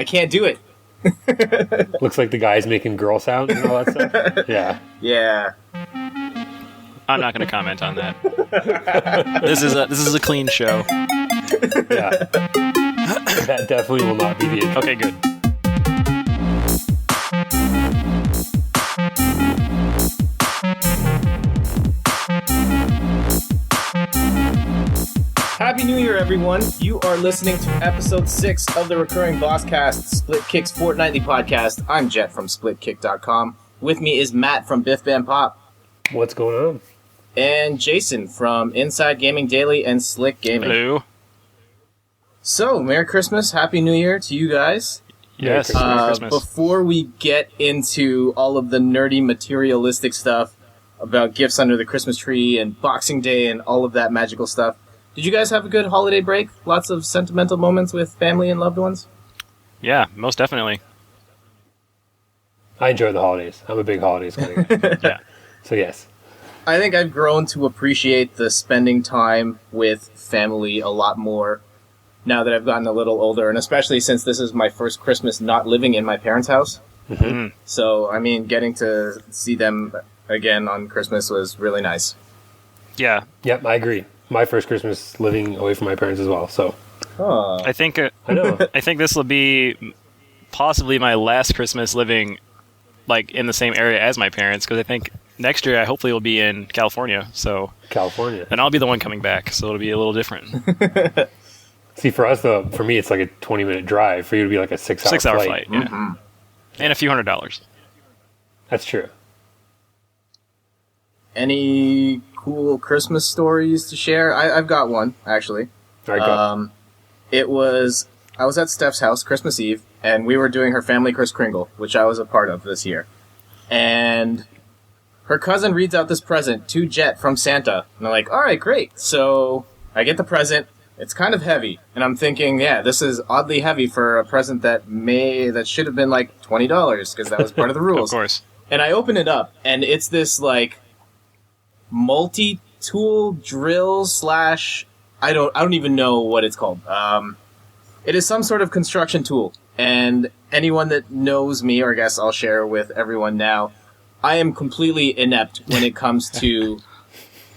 I can't do it. Looks like the guy's making girl sounds and all that stuff. Yeah. Yeah. I'm not going to comment on that. This is a clean show. Yeah. That definitely will not be the intro. Okay, good. Happy New Year, everyone. You are listening to episode 6 of the recurring Bosscast, Split Kick's fortnightly podcast. I'm Jett from splitkick.com. With me is Matt from Biff Bam Pop. What's going on? And Jason from Inside Gaming Daily and Slick Gaming. Hello. So, Merry Christmas, Happy New Year to you guys. Yes, Merry Christmas. Before we get into all of the nerdy materialistic stuff about gifts under the Christmas tree and Boxing Day and all of that magical stuff, did you guys have a good holiday break? Lots of sentimental moments with family and loved ones? Yeah, most definitely. I enjoy the holidays. I'm a big holidays kind of guy. Yeah. So yes. I think I've grown to appreciate the spending time with family a lot more now that I've gotten a little older, and especially since this is my first Christmas not living in my parents' house. Mm-hmm. So, I mean, getting to see them again on Christmas was really nice. Yeah. Yep, I agree. My first Christmas living away from my parents as well, so. I think I know. I think this will be possibly my last Christmas living like in the same area as my parents, because I think next year I hopefully will be in California. So California. and I'll be the one coming back, so it'll be a little different. See, for us, though, for me, it's like a 20-minute drive. For you to be like a 6-hour flight. Yeah. Mm-hmm. And a few $100s. That's true. Any cool Christmas stories to share? I've got one, actually. All right, go. I was at Steph's house Christmas Eve, and we were doing her family Kris Kringle, which I was a part of this year. And her cousin reads out this present to Jett from Santa. And I'm like, all right, great. So I get the present. It's kind of heavy. And I'm thinking, yeah, this is oddly heavy for a present that should have been like $20, because that was part of the rules. Of course. And I open it up, and it's this, like, multi-tool drill / I don't even know what it's called. It is some sort of construction tool. And anyone that knows me, or I guess I'll share with everyone now, I am completely inept when it comes to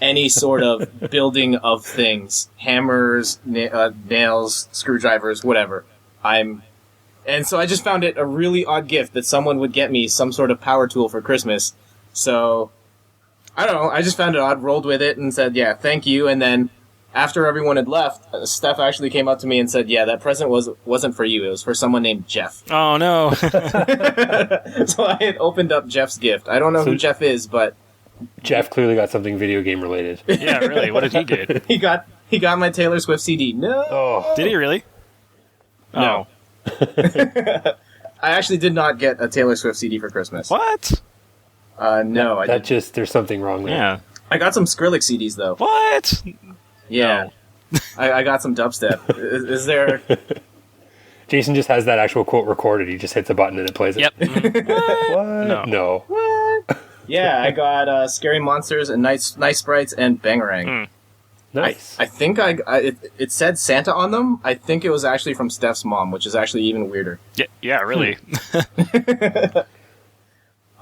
any sort of building of things. Hammers, nails, screwdrivers, whatever. And so I just found it a really odd gift that someone would get me some sort of power tool for Christmas. So, I don't know, I just found it odd, rolled with it, and said, yeah, thank you. And then, after everyone had left, Steph actually came up to me and said, yeah, that present wasn't for you, it was for someone named Jeff. Oh, no. So I had opened up Jeff's gift. I don't know who Jeff is, but... Jeff clearly got something video game related. Yeah, really, what did he get? He got my Taylor Swift CD. No! Oh. Did he really? No. I actually did not get a Taylor Swift CD for Christmas. What? No, I didn't. There's something wrong there. Yeah. I got some Skrillex CDs, though. What? Yeah. No. I got some dubstep. Is there... Jason just has that actual quote recorded. He just hits a button and it plays it. Yep. What? No. What? Yeah, I got Scary Monsters and Nice Sprites and Bangarang. Nice. I think it said Santa on them. I think it was actually from Steph's mom, which is actually even weirder. Yeah, really.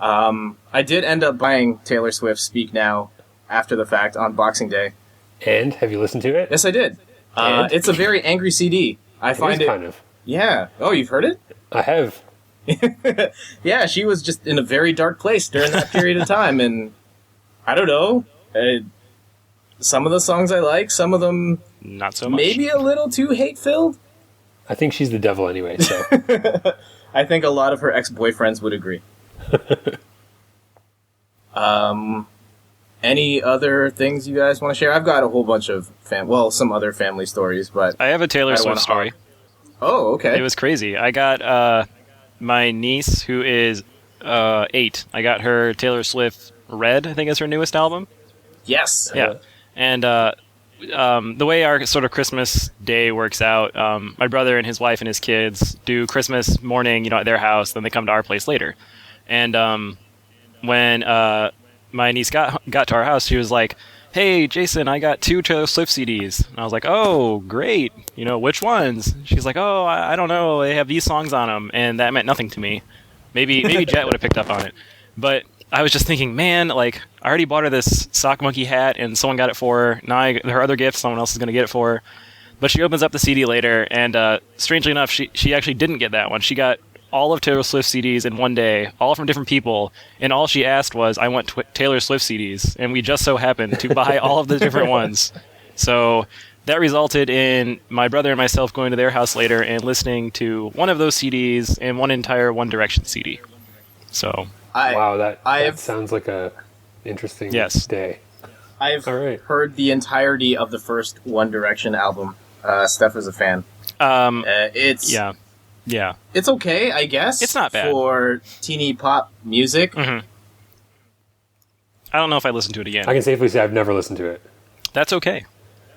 I did end up buying Taylor Swift Speak Now after the fact on Boxing Day. And have you listened to it? Yes, I did. It's a very angry CD. I find it kind of. Yeah. Oh, you've heard it? I have. Yeah, she was just in a very dark place during that period of time, and I don't know. Some of the songs I like, some of them not so much. Maybe a little too hate-filled. I think she's the devil anyway, so. I think a lot of her ex-boyfriends would agree. Any other things you guys want to share? I've got a whole bunch of some other family stories, but I have a Taylor Swift story. Oh, okay. It was crazy. I got my niece, who is 8. I got her Taylor Swift Red, I think is her newest album. Yes. Yeah. And the way our sort of Christmas day works out, my brother and his wife and his kids do Christmas morning, at their house, then they come to our place later. And when my niece got to our house, she was like, hey, Jason, I got 2 Taylor Swift CDs. And I was like, oh, great. Which ones? She's like, oh, I don't know. They have these songs on them. And that meant nothing to me. Maybe Jett would have picked up on it. But I was just thinking, man, I already bought her this sock monkey hat, and someone got it for her. Now her other gift, someone else is going to get it for her. But she opens up the CD later, and strangely enough, she actually didn't get that one. She got all of Taylor Swift CDs in one day, all from different people, and all she asked was, I want Taylor Swift CDs, and we just so happened to buy all of the different ones. So that resulted in my brother and myself going to their house later and listening to one of those CDs and one entire One Direction CD. So that sounds like a interesting day. I've heard the entirety of the first One Direction album. Steph is a fan. It's okay, I guess. It's not bad for teeny pop music. Mm-hmm. I don't know if I listen to it again. I can safely say I've never listened to it. That's okay.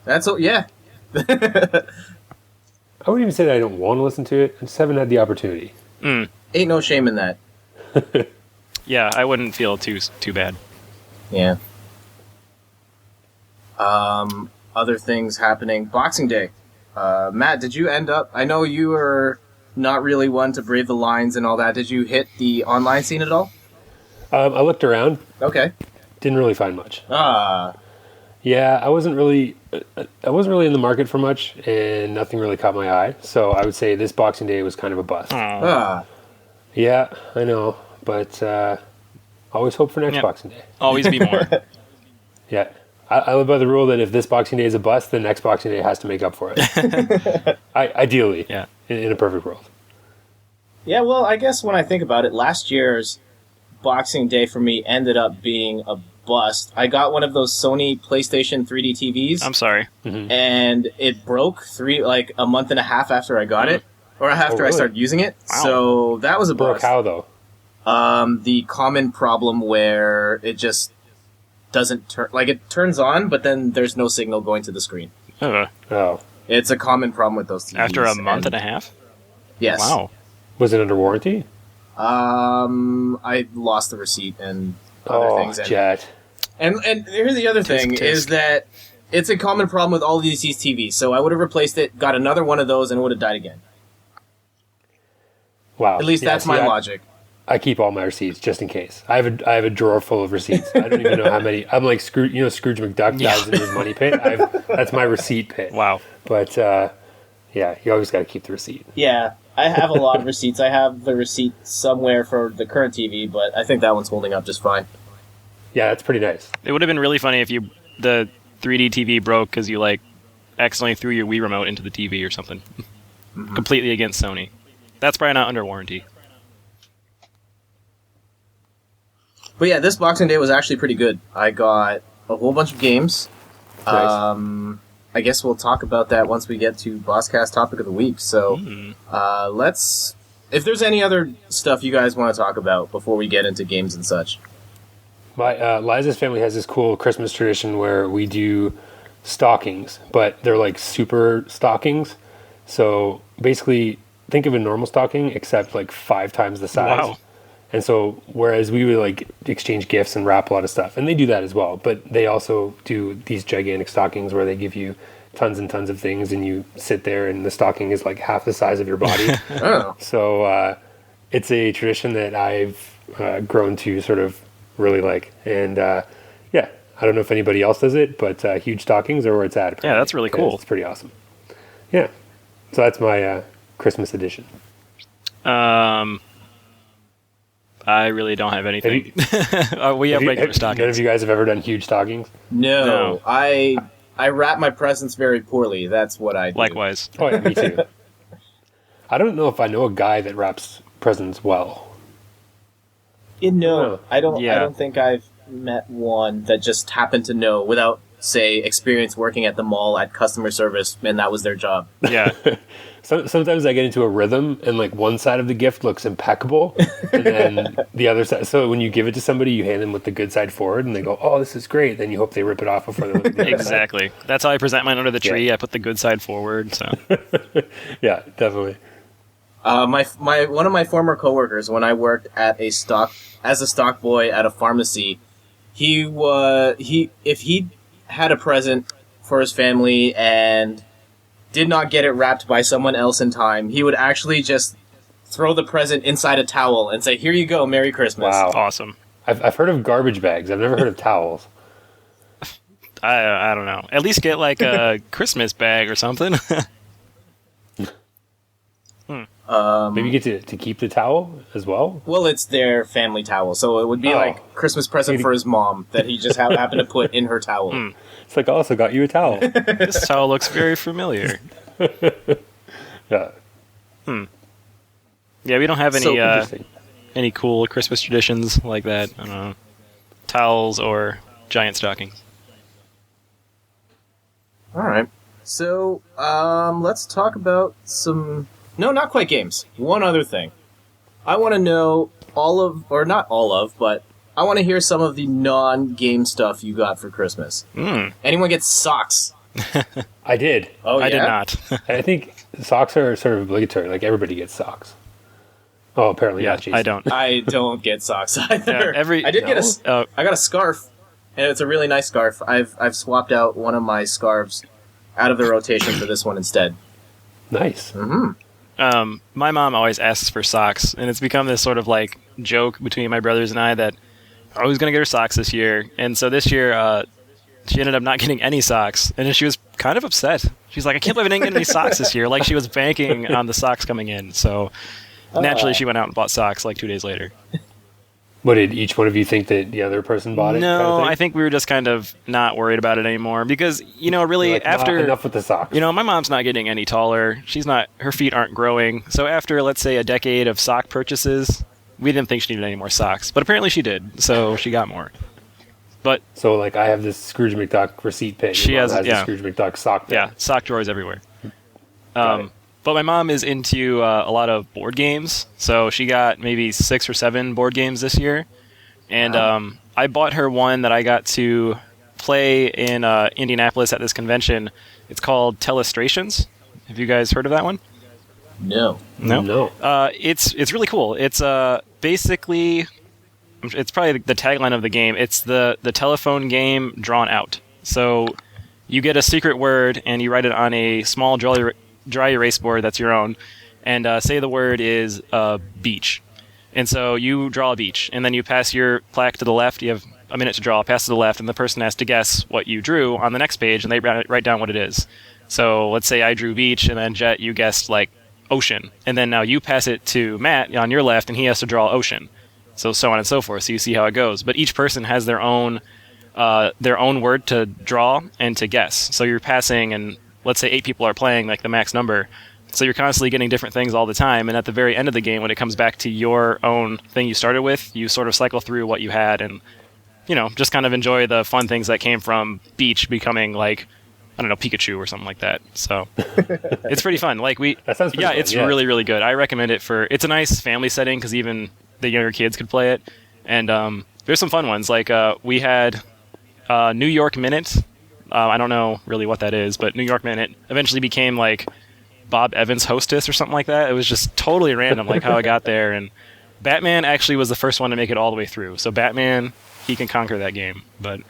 Yeah. I wouldn't even say that I don't want to listen to it. I just haven't had the opportunity. Ain't no shame in that. Yeah, I wouldn't feel too bad. Yeah. Other things happening. Boxing Day. Matt, did you end up... I know you were not really one to brave the lines and all that. Did you hit the online scene at all? I looked around. Okay. Didn't really find much. Yeah, I wasn't really in the market for much, and nothing really caught my eye. So I would say this Boxing Day was kind of a bust. Yeah, I know, but always hope for next Boxing Day. Always be more. Yeah. I live by the rule that if this Boxing Day is a bust, the next Boxing Day has to make up for it. Ideally, in a perfect world. Yeah, well, I guess when I think about it, last year's Boxing Day for me ended up being a bust. I got one of those Sony PlayStation 3D TVs. I'm sorry. Mm-hmm. And it broke a month and a half after I got it, or after I started using it. Wow. So that was a bust. Broke how, though? The common problem where it just doesn't turn, it turns on, but then there's no signal going to the screen. Oh. It's a common problem with those TVs. After a month and a half? Yes. Wow. Was it under warranty? I lost the receipt and other things. Jett. And here's the other thing, is that it's a common problem with all of these TVs. So I would have replaced it, got another one of those, and it would have died again. Wow. At least that's my logic. I keep all my receipts just in case. I have a drawer full of receipts. I don't even know how many. I'm like Scrooge McDuck dives into his money pit. That's my receipt pit. Wow. But you always got to keep the receipt. Yeah, I have a lot of receipts. I have the receipt somewhere for the current TV, but I think that one's holding up just fine. Yeah, that's pretty nice. It would have been really funny if the 3D TV broke because you accidentally threw your Wii remote into the TV or something. Mm-hmm. Completely against Sony. That's probably not under warranty. But yeah, this Boxing Day was actually pretty good. I got a whole bunch of games. Nice. I guess we'll talk about that once we get to Bosscast Topic of the Week. So let's... If there's any other stuff you guys want to talk about before we get into games and such. Liza's family has this cool Christmas tradition where we do stockings, but they're like super stockings. So basically, think of a normal stocking, except 5 times the size. Wow. And so, whereas we would exchange gifts and wrap a lot of stuff, and they do that as well, but they also do these gigantic stockings where they give you tons and tons of things, and you sit there, and the stocking is half the size of your body. Oh. So it's a tradition that I've grown to sort of really like, and I don't know if anybody else does it, but huge stockings are where it's at. Apparently. Yeah, that's really cool. It's pretty awesome. Yeah, so that's my Christmas edition. I really don't have anything. We have regular stockings. None of you guys have ever done huge stockings? No. I wrap my presents very poorly. That's what I do. Likewise. Oh, yeah, me too. I don't know if I know a guy that wraps presents well. No, I don't think I've met one that just happened to know without, say, experience working at the mall at customer service, and that was their job. Yeah. Sometimes I get into a rhythm, and one side of the gift looks impeccable, and then the other side. So when you give it to somebody, you hand them with the good side forward, and they go, "Oh, this is great." Then you hope they rip it off before they look at the other Exactly. side. That's how I present mine under the tree. Yeah. I put the good side forward. So. Yeah, definitely. One of my former coworkers, when I worked at as a stock boy at a pharmacy, if he had a present for his family and did not get it wrapped by someone else in time, he would actually just throw the present inside a towel and say, "Here you go, Merry Christmas." Wow. Awesome. I've heard of garbage bags. I've never heard of towels. I don't know. At least get like a Christmas bag or something. Maybe you get to keep the towel as well? Well, it's their family towel, so it would be like Christmas present for his mom that he just happened to put in her towel. It's like, I also got you a towel. This towel looks very familiar. Yeah. Yeah, we don't have So any cool Christmas traditions like that. I don't know. Towels or giant stockings. All right. So, let's talk about some... No, not quite games. One other thing. I want to know not all of, but I want to hear some of the non-game stuff you got for Christmas. Anyone get socks? I did. Oh, yeah? I did not. I think socks are sort of obligatory. Like, everybody gets socks. Oh, apparently not, Jason. I don't. I don't get socks either. Yeah, I did get I got a scarf, and it's a really nice scarf. I've swapped out one of my scarves out of the rotation for this one instead. Nice. My mom always asks for socks, and it's become this sort of like joke between my brothers and I that I was going to get her socks this year. And so this year, she ended up not getting any socks, and she was kind of upset. She's like, "I can't believe I didn't get any socks this year." Like she was banking on the socks coming in. So naturally, she went out and bought socks like 2 days later. What, did each one of you think that the other person bought it? No, kind of thing? I think we were just kind of not worried about it anymore because, really, Like, after... enough with the socks. my mom's not getting any taller. Her feet aren't growing. So after, let's say, a decade of sock purchases, we didn't think she needed any more socks. But apparently she did, so she got more. But So, like, I have this Scrooge McDuck receipt pin. She Your mom has- a Scrooge McDuck sock pin. yeah, sock drawers everywhere. Got it. But my mom is into a lot of board games. So she got maybe 6 or 7 board games this year. And I bought her one that I got to play in Indianapolis at this convention. It's called Telestrations. Have you guys heard of that one? No. No. It's really cool. It's basically, it's probably the tagline of the game. It's the telephone game drawn out. So you get a secret word and you write it on a small dry erase board that's your own. And say the word is beach. And so you draw a beach, and then you pass your plaque to the left. You have a minute to draw, pass to the left, and the person has to guess what you drew on the next page, and they write down what it is. So let's say I drew beach, and then Jett, you guessed, like, ocean. And then now you pass it to Matt on your left, and he has to draw ocean. So on and so forth, so you see how it goes. But each person has their own word to draw and to guess. So you're passing, and let's say 8 people are playing, like the max number. So you're constantly getting different things all the time, and at the very end of the game, when it comes back to your own thing you started with, you sort of cycle through what you had and, just kind of enjoy the fun things that came from beach becoming, like, I don't know, Pikachu or something like that. So it's pretty fun. Like That sounds pretty fun, it's really, really good. I recommend it it's a nice family setting because even the younger kids could play it. And there's some fun ones. Like we had New York Minute. I don't know really what that is, but New York Minute eventually became like Bob Evans Hostess or something like that. It was just totally random, like how I got there. And Batman actually was the first one to make it all the way through. So Batman, he can conquer that game. But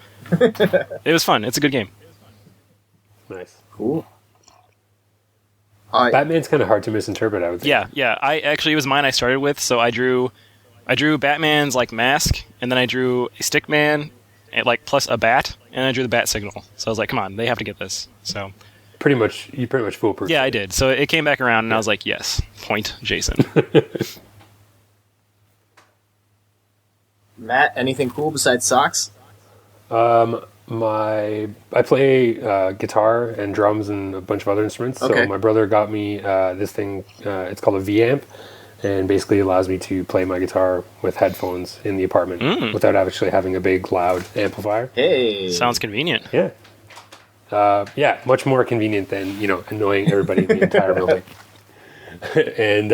it was fun. It's a good game. Nice. Cool. Batman's kind of hard to misinterpret, I would think. Yeah. It was mine I started with. So I drew Batman's like mask, and then I drew a stick man, and, like plus a bat, and I drew the bat signal. So I was like, come on, they have to get this. So. You pretty much foolproof. Yeah, I did. So it came back around, and I was like, yes, point Jason. Matt, anything cool besides socks? I play guitar and drums and a bunch of other instruments. Okay. So my brother got me this thing. It's called a V-amp, and basically allows me to play my guitar with headphones in the apartment without actually having a big, loud amplifier. Hey. Sounds convenient. Yeah. Much more convenient than, annoying everybody in the entire building. And,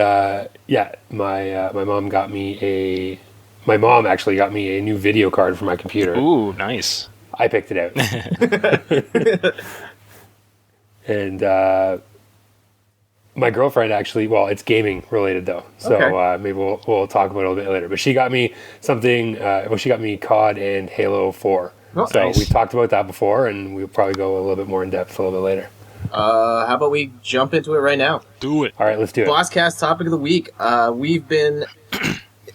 my mom actually got me a new video card for my computer. Ooh, nice. I picked it out. And, my girlfriend actually, well, it's gaming related though. So, Okay. maybe we'll talk about it a little bit later. But she got me something, she got me COD and Halo 4. Oh, So nice. we talked about that before, and we'll probably go a little bit more in depth a little bit later. How about we jump into it right now? Do it. All right, let's do it. Bosscast topic of the week. We've been...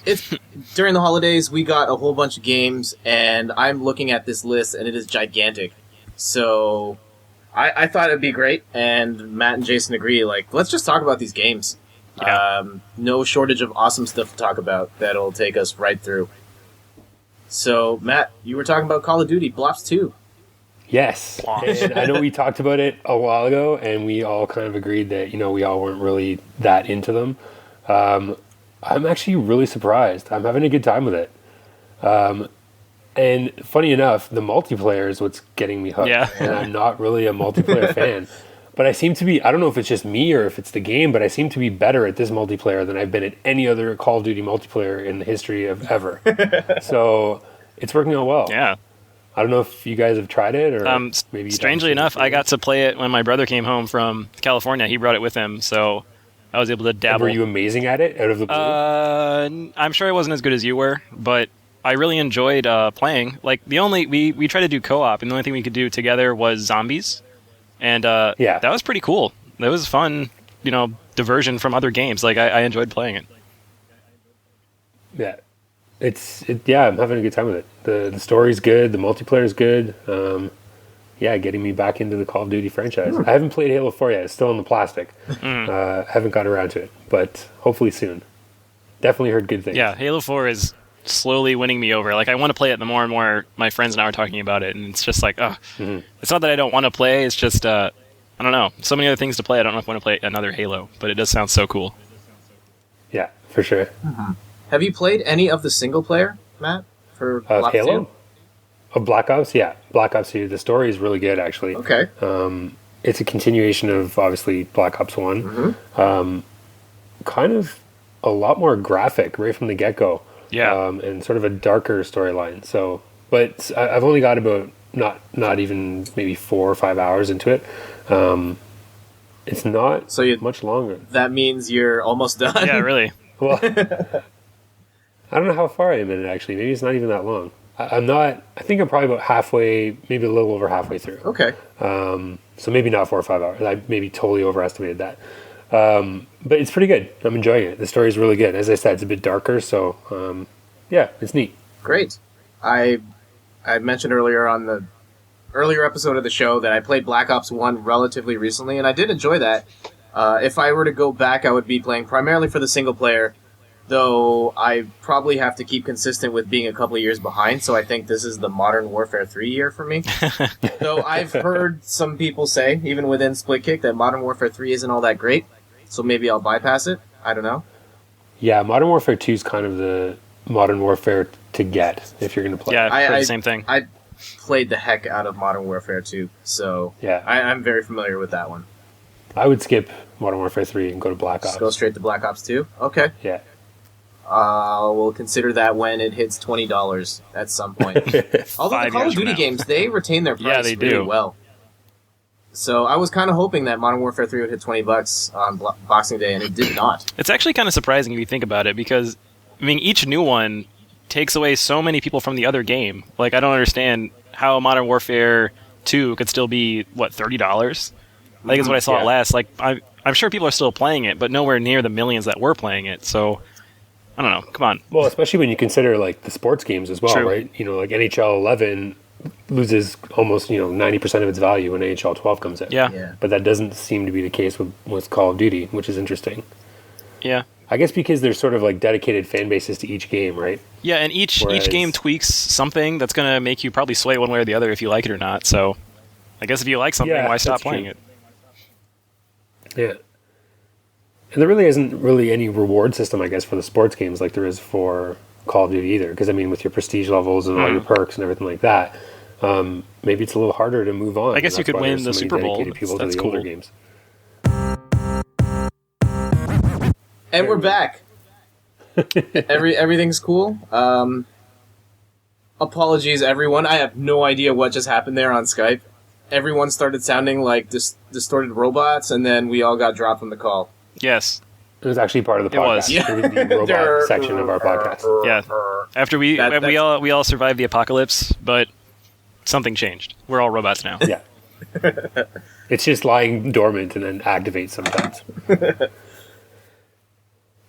It's during the holidays, we got a whole bunch of games, and I'm looking at this list, and it is gigantic. So I thought it'd be great, and Matt and Jason agree, like, let's just talk about these games. Yeah. No shortage of awesome stuff to talk about that'll take us right through. So, Matt, you were talking about Call of Duty, Blops 2. Yes, and I know we talked about it a while ago, and we all kind of agreed that we all weren't really that into them. I'm actually really surprised. I'm having a good time with it. And funny enough, the multiplayer is what's getting me hooked. Yeah. And I'm not really a multiplayer fan. But I seem to be, I don't know if it's just me or if it's the game, but I seem to be better at this multiplayer than I've been at any other Call of Duty multiplayer in the history of ever. So it's working out well. Yeah. I don't know if you guys have tried it or maybe. Strangely enough, I got to play it when my brother came home from California. He brought it with him, so I was able to dabble. Were you amazing at it out of the blue? I'm sure I wasn't as good as you were, but I really enjoyed playing. Like we tried to do co-op, and the only thing we could do together was zombies, and that was pretty cool. That was fun, diversion from other games. Like I enjoyed playing it. Yeah. I'm having a good time with it. The story's good, the multiplayer's good. Getting me back into the Call of Duty franchise. I haven't played Halo 4 yet. It's still in the plastic. Haven't got around to it, but hopefully soon. Definitely heard good things. Yeah, Halo 4 is slowly winning me over. Like, I want to play it the more and more my friends and I are talking about it, and it's just like, It's not that I don't want to play, it's just, I don't know. So many other things to play, I don't know if I want to play another Halo, but it does sound so cool. Yeah, for sure. Have you played any of the single player, Matt, for Blops Halo? 2? Of Black Ops? Yeah, Black Ops 2. The story is really good, actually. Okay. It's a continuation of, obviously, Black Ops 1. Kind of a lot more graphic right from the get-go. Yeah. And sort of a darker storyline. So, but I've only got about not even maybe 4 or 5 hours into it. It's not much longer. That means you're almost done. Yeah, really. Well, I don't know how far I am in it, actually. Maybe it's not even that long. I think I'm probably about halfway, maybe a little over halfway through. Okay. So maybe not 4 or 5 hours. I maybe totally overestimated that. But it's pretty good. I'm enjoying it. The story is really good. As I said, it's a bit darker, so it's neat. Great. I mentioned earlier on the earlier episode of the show that I played Black Ops 1 relatively recently, and I did enjoy that. If I were to go back, I would be playing primarily for the single player, though I probably have to keep consistent with being a couple of years behind, so I think this is the Modern Warfare 3 year for me. Though I've heard some people say, even within Splitkick, that Modern Warfare 3 isn't all that great, so maybe I'll bypass it. I don't know. Yeah, Modern Warfare 2 is kind of the Modern Warfare to get, if you're going to play. Yeah, I've heard the same thing. I played the heck out of Modern Warfare 2, so yeah. I'm very familiar with that one. I would skip Modern Warfare 3 and go to Black Ops. Just go straight to Black Ops 2? Okay. Yeah. We'll consider that when it hits $20 at some point. Although the Call of Duty games, they retain their price they really do. well. So I was kind of hoping that Modern Warfare 3 would hit $20 on Boxing Day, and it did not. It's actually kind of surprising if you think about it, because, I mean, each new one takes away so many people from the other game. Like, I don't understand how Modern Warfare 2 could still be, $30? I think is what I saw it last. Like, I'm sure people are still playing it, but nowhere near the millions that were playing it, so I don't know. Come on. Well, especially when you consider like the sports games as well, True. right? Like NHL 11 loses almost 90% of its value when NHL 12 comes in. Yeah. But that doesn't seem to be the case with Call of Duty, which is interesting. Yeah. I guess because there's sort of like dedicated fan bases to each game, right? Yeah, and each game tweaks something that's going to make you probably sway one way or the other if you like it or not. So I guess if you like something, why stop playing it? Yeah. And there really isn't any reward system, I guess, for the sports games like there is for Call of Duty either. Because, I mean, with your prestige levels and all your perks and everything like that, maybe it's a little harder to move on. I guess you could win the Super Bowl. That's cool. Older games. And we're back. Everything's cool. Apologies, everyone. I have no idea what just happened there on Skype. Everyone started sounding like distorted robots, and then we all got dropped from the call. Yes. It was actually part of the podcast. It was. Yeah. It was the robot section of our podcast. Yeah. After we all survived the apocalypse, but something changed. We're all robots now. Yeah. It's just lying dormant and then activates sometimes.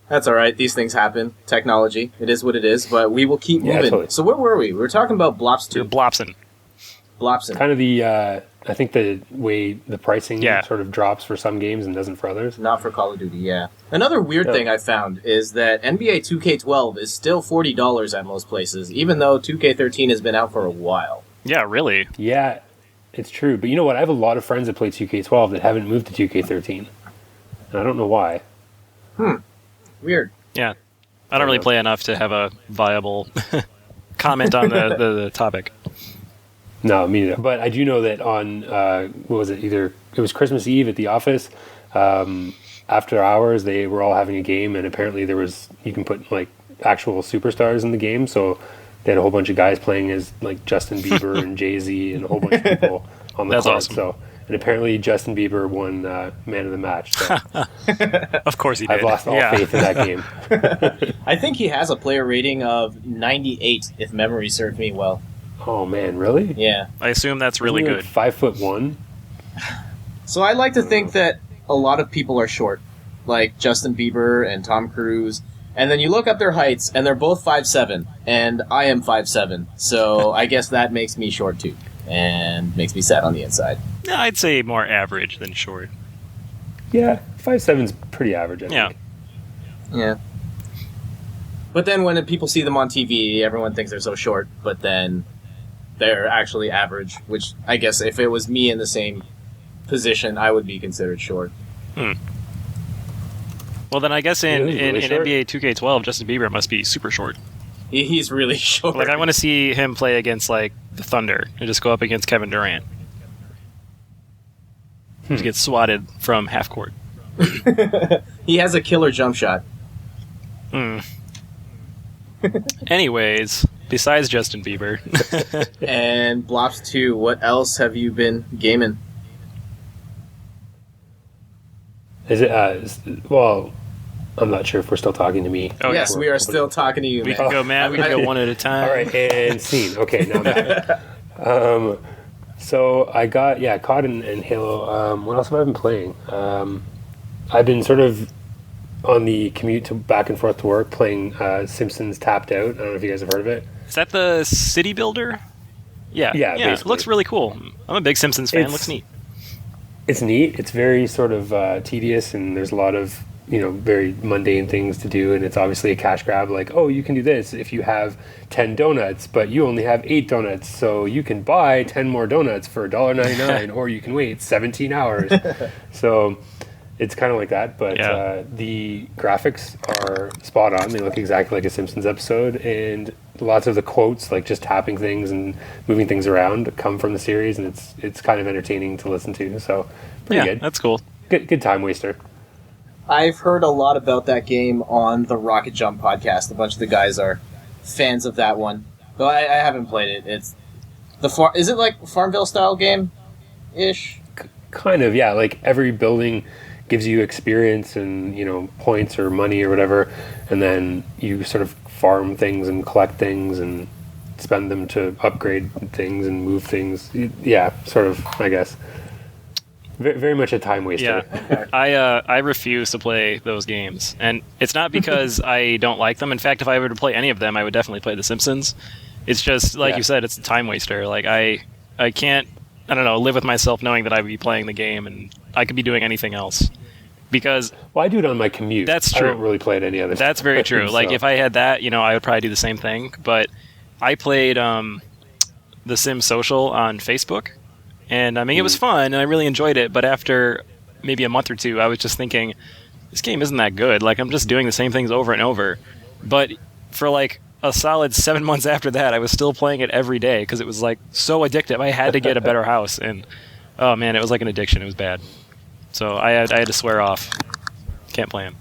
That's all right. These things happen. Technology. It is what it is, but we will keep moving. Totally. So where were we? We were talking about Blops 2. You're Blopsin. Blopsin. Kind of the, I think the way the pricing Yeah. sort of drops for some games and doesn't for others. Not for Call of Duty, yeah. Another weird thing I found is that NBA 2K12 is still $40 at most places, even though 2K13 has been out for a while. Yeah, really. Yeah, it's true. But you know what? I have a lot of friends that play 2K12 that haven't moved to 2K13. And I don't know why. Weird. Yeah. I don't really play enough to have a viable comment on the topic. No, me neither. But I do know that on, what was it? It was Christmas Eve at the office. After hours, they were all having a game, and apparently you can put like actual superstars in the game. So they had a whole bunch of guys playing as like Justin Bieber and Jay-Z and a whole bunch of people on the That's court. awesome. So, and apparently Justin Bieber won Man of the Match. So Of course he did. I've lost all faith in that game. I think he has a player rating of 98, if memory serves me well. Oh man, really? Yeah. I assume that's really Isn't he, good. like, 5'1"? So I like to think that a lot of people are short, like Justin Bieber and Tom Cruise, and then you look up their heights, and they're both 5'7", and I am 5'7", so I guess that makes me short too, and makes me sad on the inside. Yeah, I'd say more average than short. Yeah, 5'7"'s pretty average, I Yeah. think. Yeah. But then when people see them on TV, everyone thinks they're so short, but then they're actually average, which I guess if it was me in the same position, I would be considered short. Well, then I guess in really short. NBA 2K12, Justin Bieber must be super short. He's really short. Like, I want to see him play against, like, the Thunder and just go up against Kevin Durant. Just get swatted from half court. He has a killer jump shot. Anyways, besides Justin Bieber, And Blops 2, what else have you been gaming? Is it? Well, I'm not sure if we're still talking to me. Oh, Yes, yeah. we are still talking to you, We man. can go, Matt. We can go one at a time. All right, and scene. Okay, now that. So I got caught in Halo. What else have I been playing? I've been sort of on the commute back and forth to work playing Simpsons Tapped Out. I don't know if you guys have heard of it. Is that the city builder? Yeah. Yeah, It basically. looks really cool. I'm a big Simpsons fan. It's- Looks neat. It's neat. It's very sort of tedious, and there's a lot of very mundane things to do, and it's obviously a cash grab. Like, oh, you can do this if you have 10 donuts, but you only have 8 donuts, so you can buy 10 more donuts for $1.99, or you can wait 17 hours. So it's kind of like that, but Yeah. the graphics are spot on. They look exactly like a Simpsons episode, and lots of the quotes, like just tapping things and moving things around, come from the series, and it's kind of entertaining to listen to. So pretty Yeah, good. that's cool. Good time waster. I've heard a lot about that game on the Rocket Jump podcast. A bunch of the guys are fans of that one. Though I haven't played it. It's is it like Farmville style game ish? Kind of, yeah. Like every building gives you experience and points or money or whatever, and then you sort of farm things and collect things and spend them to upgrade things and move things. Yeah, sort of, I guess. Very much a time waster. Yeah, I refuse to play those games, and it's not because I don't like them. In fact, if I were to play any of them, I would definitely play The Simpsons. It's just like you said, it's a time waster. Like I can't, I don't know, live with myself knowing that I would be playing the game and I could be doing anything else. Because Well, I do it on my commute. That's I true. don't really play it any other that's very true. So- Like if I had that, I would probably do the same thing. But I played The Sims Social on Facebook. And I mean, it was fun, and I really enjoyed it. But after maybe a month or two, I was just thinking, this game isn't that good. Like, I'm just doing the same things over and over. But for like a solid 7 months after that, I was still playing it every day because it was like so addictive. I had to get a better house, and oh man, it was like an addiction. It was bad. So I had to swear off. Can't play them.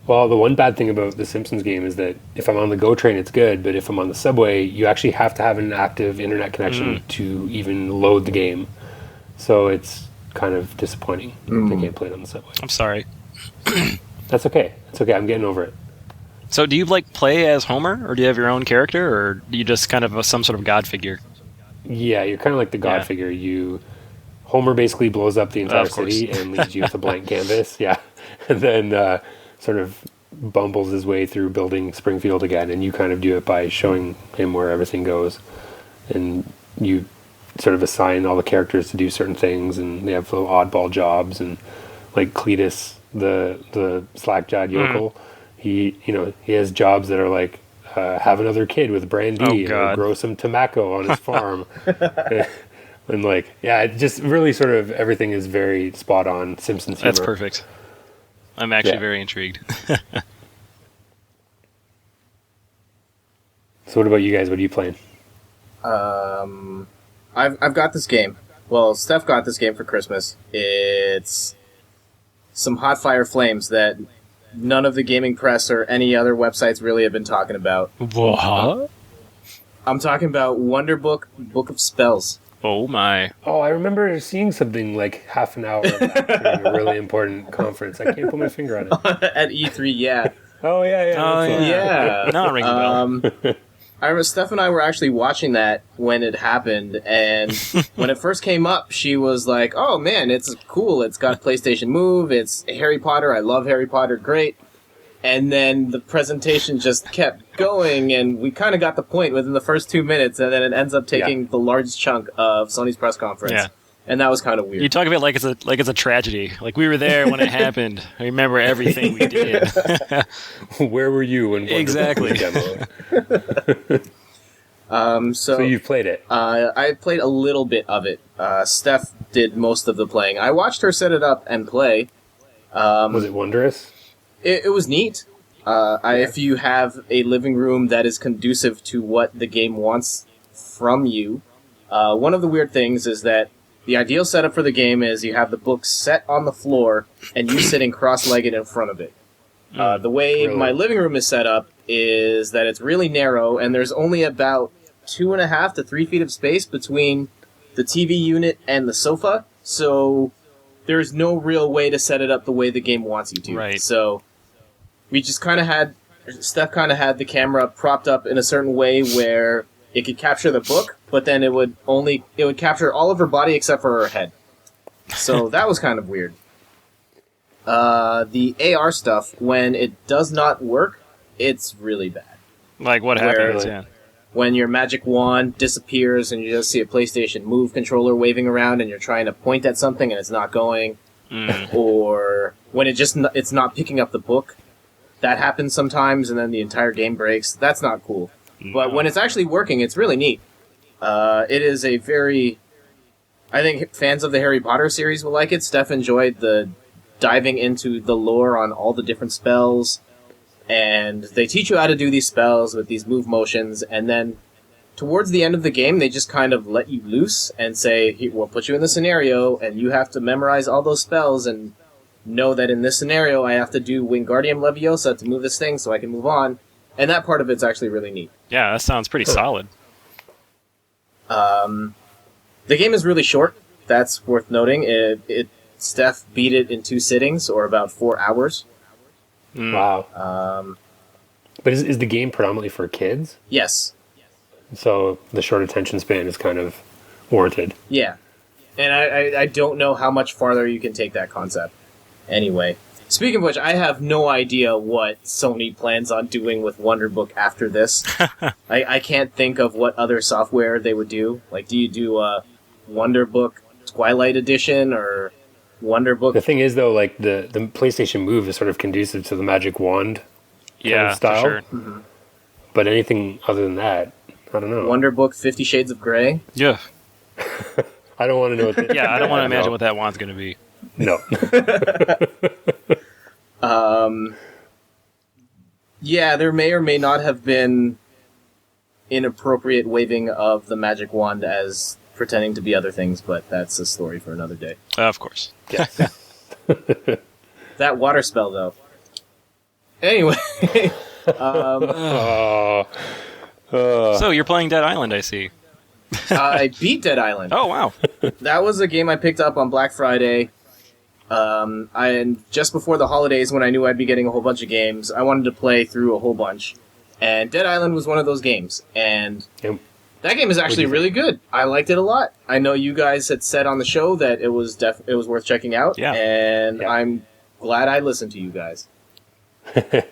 Well, the one bad thing about the Simpsons game is that if I'm on the GO train, it's good, but if I'm on the subway, you actually have to have an active internet connection to even load the game. So it's kind of disappointing if I can't play it on the subway. I'm sorry. That's okay. It's okay. I'm getting over it. So do you like play as Homer, or do you have your own character, or do you just kind of some sort of god figure? Yeah, you're kind of like the god Yeah. figure. Homer basically blows up the entire Of course. city and leaves you with a blank canvas. Yeah, and then sort of bumbles his way through building Springfield again, and you kind of do it by showing him where everything goes, and you sort of assign all the characters to do certain things, and they have little oddball jobs, and like Cletus, the slack-jawed yokel, he has jobs that are like have another kid with Brandy or grow some tobacco on his farm. And it just really sort of everything is very spot on Simpsons humor. That's perfect. I'm actually very intrigued. So what about you guys? What are you playing? I've got this game. Well, Steph got this game for Christmas. It's some hot fire flames that none of the gaming press or any other websites really have been talking about. What? I'm talking about Wonderbook, Book of Spells. Oh my. Oh, I remember seeing something like half an hour back during a really important conference. I can't put my finger on it. At E3, yeah. Oh, yeah. Oh, That's yeah. Yeah. No, it rings a bell. I remember Steph and I were actually watching that when it happened, and when it first came up, she was like, oh man, it's cool, it's got PlayStation Move, it's Harry Potter, I love Harry Potter, great. And then the presentation just kept going, and we kind of got the point within the first 2 minutes, and then it ends up taking the largest chunk of Sony's press conference. Yeah. And that was kind of weird. You talk about it like it's a tragedy. Like we were there when it happened. I remember everything we did. Where were you when Wonderbook Exactly. was demoed? So you've played it. I played a little bit of it. Steph did most of the playing. I watched her set it up and play. Was it wondrous? It was neat. If you have a living room that is conducive to what the game wants from you, one of the weird things is that the ideal setup for the game is you have the book set on the floor and you sitting cross-legged in front of it. The way my living room is set up is that it's really narrow and there's only about 2.5 to 3 feet of space between the TV unit and the sofa, so there's no real way to set it up the way the game wants you to. Right. So we just Steph kind of had the camera propped up in a certain way where it could capture the book, but then it would capture all of her body except for her head. So that was kind of weird. The AR stuff, when it does not work, it's really bad. Like what happens? Yeah. When your magic wand disappears and you just see a PlayStation Move controller waving around and you're trying to point at something and it's not going, or when it's not picking up the book, that happens sometimes and then the entire game breaks. That's not cool. But when it's actually working, it's really neat. It is a very... I think fans of the Harry Potter series will like it. Steph enjoyed the diving into the lore on all the different spells. And they teach you how to do these spells with these move motions. And then towards the end of the game, they just kind of let you loose and say, we'll put you in the scenario, and you have to memorize all those spells and know that in this scenario, I have to do Wingardium Leviosa to move this thing so I can move on. And that part of it's actually really neat. Yeah, that sounds pretty solid. The game is really short. That's worth noting. Steph beat it in 2 sittings, or about 4 hours. Wow. But is the game predominantly for kids? Yes. So the short attention span is kind of warranted. Yeah. And I don't know how much farther you can take that concept. Anyway. Speaking of which, I have no idea what Sony plans on doing with Wonderbook after this. I can't think of what other software they would do. Like, do you do a Wonderbook Twilight Edition or Wonderbook? The thing is, though, like the PlayStation Move is sort of conducive to the Magic Wand kind of style. For sure. Mm-hmm. But anything other than that, I don't know. Wonderbook 50 Shades of Grey? Yeah. I don't want to know what the, Yeah, I don't want to imagine what that wand's going to be. No. Yeah, there may or may not have been inappropriate waving of the magic wand as pretending to be other things, but that's a story for another day. Of course. Yes. That water spell, though. Anyway. So you're playing Dead Island, I see. I beat Dead Island. Oh, wow. That was a game I picked up on Black Friday. And just before the holidays, when I knew I'd be getting a whole bunch of games, I wanted to play through a whole bunch. And Dead Island was one of those games. And That game is actually really good. I liked it a lot. I know you guys had said on the show that it was worth checking out, and I'm glad I listened to you guys.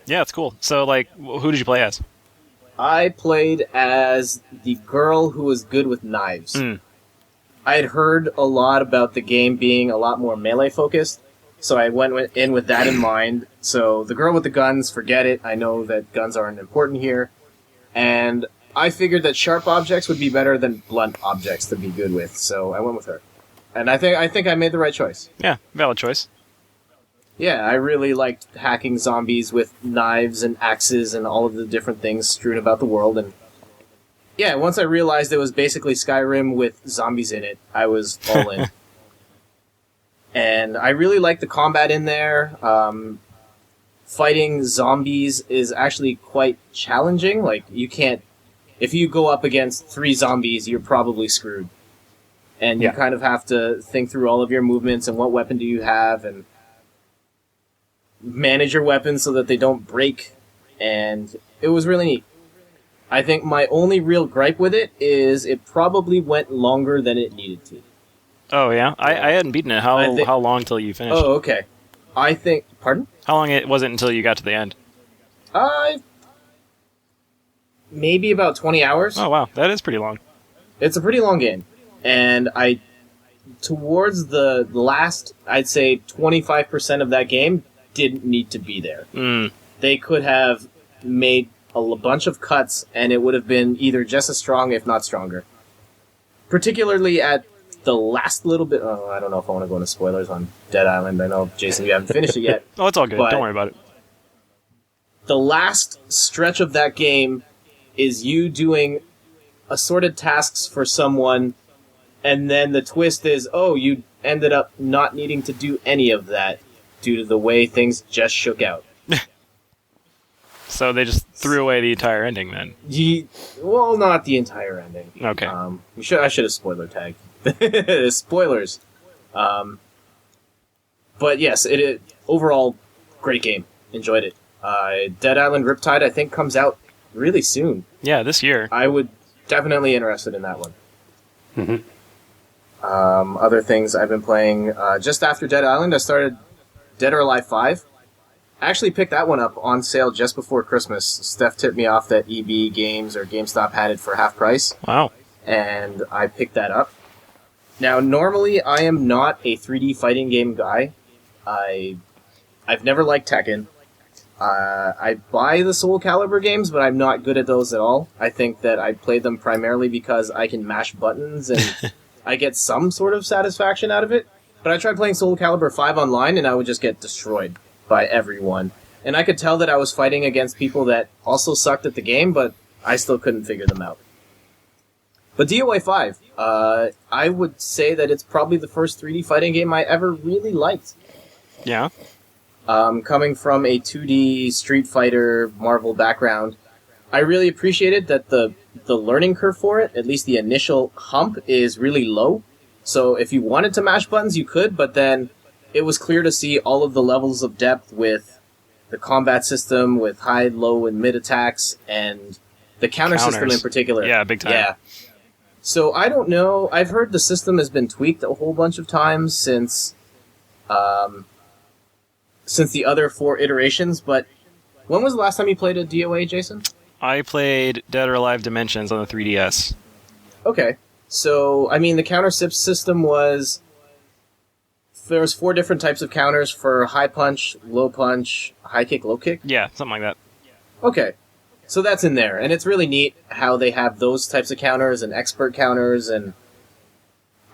Yeah, it's cool. So, like, who did you play as? I played as the girl who was good with knives. I had heard a lot about the game being a lot more melee-focused, so I went in with that in mind. So the girl with the guns, forget it. I know that guns aren't important here. And I figured that sharp objects would be better than blunt objects to be good with, so I went with her. And I think I made the right choice. Yeah, valid choice. Yeah, I really liked hacking zombies with knives and axes and all of the different things strewn about the world. And yeah, once I realized it was basically Skyrim with zombies in it, I was all in. And I really liked the combat in there. Fighting zombies is actually quite challenging. Like, you can't... If you go up against 3 zombies, you're probably screwed. And you kind of have to think through all of your movements and what weapon do you have, and manage your weapons so that they don't break, and it was really neat. I think my only real gripe with it is it probably went longer than it needed to. Oh, yeah? I hadn't beaten it. How long till you finished? Oh, okay. I think... Pardon? How long was it until you got to the end? Maybe about 20 hours. Oh, wow. That is pretty long. It's a pretty long game. And towards the last, I'd say 25% of that game didn't need to be there. They could have made a bunch of cuts, and it would have been either just as strong, if not stronger. Particularly at the last little bit... Oh, I don't know if I want to go into spoilers on Dead Island. I know, Jason, you haven't finished it yet. Oh, it's all good. Don't worry about it. The last stretch of that game is you doing assorted tasks for someone, and then the twist is, oh, you ended up not needing to do any of that due to the way things just shook out. So they just threw away the entire ending, then? Well, not the entire ending. Okay. I should have spoiler tagged. Spoilers. But yes, it overall, great game. Enjoyed it. Dead Island Riptide, I think, comes out really soon. Yeah, this year. I would definitely interested in that one. Other things I've been playing, just after Dead Island, I started Dead or Alive 5. I actually picked that one up on sale just before Christmas. Steph tipped me off that EB Games or GameStop had it for half price. Wow. And I picked that up. Now, normally, I am not a 3D fighting game guy. I've never liked Tekken. I buy the Soul Calibur games, but I'm not good at those at all. I think that I play them primarily because I can mash buttons and I get some sort of satisfaction out of it. But I tried playing Soul Calibur 5 online, and I would just get destroyed by everyone. And I could tell that I was fighting against people that also sucked at the game, but I still couldn't figure them out. But DOA 5, I would say that it's probably the first 3D fighting game I ever really liked. Yeah? Coming from a 2D Street Fighter Marvel background, I really appreciated that the learning curve for it, at least the initial hump, is really low. So if you wanted to mash buttons, you could, but then it was clear to see all of the levels of depth with the combat system, with high, low, and mid attacks, and the counter system in particular. Yeah, big time. Yeah. So I don't know. I've heard the system has been tweaked a whole bunch of times since the other 4 iterations, but when was the last time you played a DOA, Jason? I played Dead or Alive Dimensions on the 3DS. Okay. So, I mean, the counter system was... There was 4 different types of counters for high punch, high kick, low kick? Yeah, something like that. Okay. So that's in there, and it's really neat how they have those types of counters and expert counters, and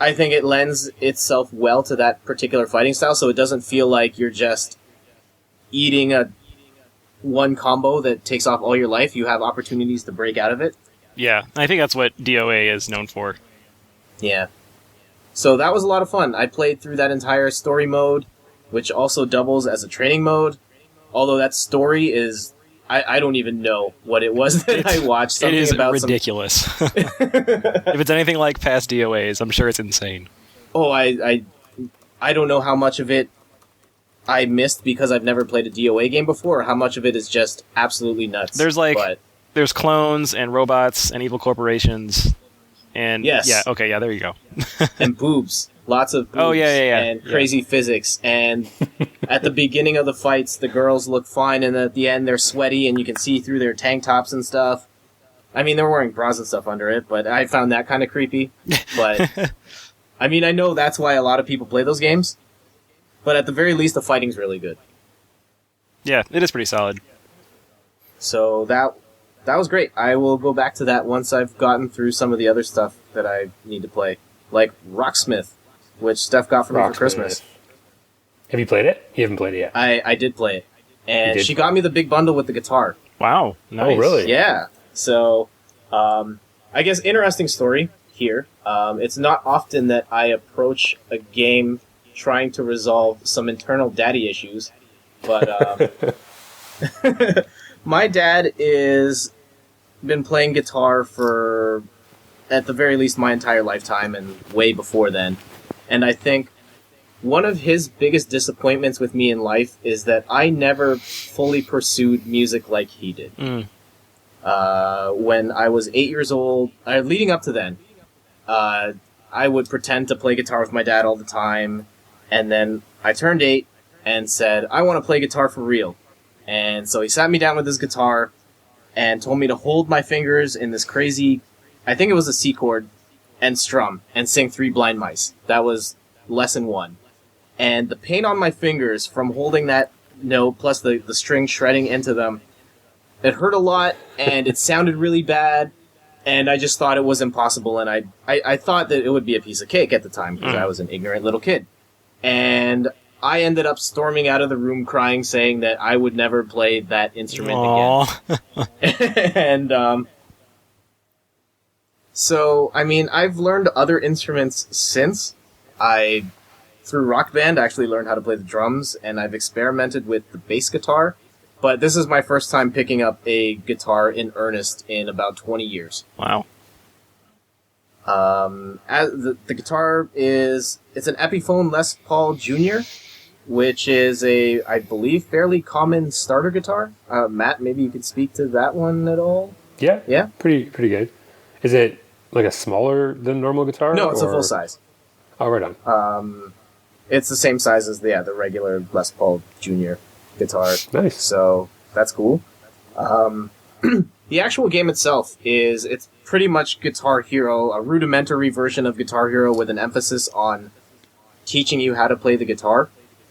I think it lends itself well to that particular fighting style, so it doesn't feel like you're just eating one combo that takes off all your life. You have opportunities to break out of it. Yeah, I think that's what DOA is known for. Yeah. So that was a lot of fun. I played through that entire story mode, which also doubles as a training mode, although that story is... I don't even know what it was that I watched. Something it is about ridiculous. If it's anything like past DOAs, I'm sure it's insane. Oh, I don't know how much of it I missed because I've never played a DOA game before, or how much of it is just absolutely nuts. There's clones and robots and evil corporations. And Yes. yeah, okay, yeah, there you go. And boobs. Lots of boobs. Oh, yeah. And crazy physics. And at the beginning of the fights, the girls look fine, and at the end they're sweaty, and you can see through their tank tops and stuff. I mean, they're wearing bras and stuff under it, but I found that kind of creepy. But, I mean, I know that's why a lot of people play those games. But at the very least, the fighting's really good. Yeah, it is pretty solid. So that was great. I will go back to that once I've gotten through some of the other stuff that I need to play. Like Rocksmith, which Steph got for me for Christmas. Have you played it? You haven't played it yet. I did play it. And she got me the big bundle with the guitar. Wow, nice. Oh, really? Yeah. So, I guess interesting story here. It's not often that I approach a game trying to resolve some internal daddy issues, but my dad is been playing guitar for, at the very least, my entire lifetime and way before then. And I think one of his biggest disappointments with me in life is that I never fully pursued music like he did. When I was 8 years old, leading up to then, I would pretend to play guitar with my dad all the time, and then I turned 8 and said, I want to play guitar for real. And so he sat me down with his guitar and told me to hold my fingers in this crazy, I think it was a C chord, and strum, and sing 3 Blind Mice. That was lesson 1. And the pain on my fingers from holding that note, plus the string shredding into them, it hurt a lot, and it sounded really bad, and I just thought it was impossible, and I thought that it would be a piece of cake at the time, because I was an ignorant little kid. And I ended up storming out of the room crying, saying that I would never play that instrument again. And, so, I mean, I've learned other instruments since. Through Rock Band, actually learned how to play the drums, and I've experimented with the bass guitar. But this is my first time picking up a guitar in earnest in about 20 years. Wow. The guitar it's an Epiphone Les Paul Jr., which is I believe, fairly common starter guitar. Matt, maybe you could speak to that one at all? Yeah? Yeah? Pretty good. Is it like a smaller than normal guitar? No, it's a full size. Oh, right on. It's the same size as the regular Les Paul Jr. guitar. Nice. So that's cool. The actual game itself it's pretty much Guitar Hero, a rudimentary version of Guitar Hero with an emphasis on teaching you how to play the guitar.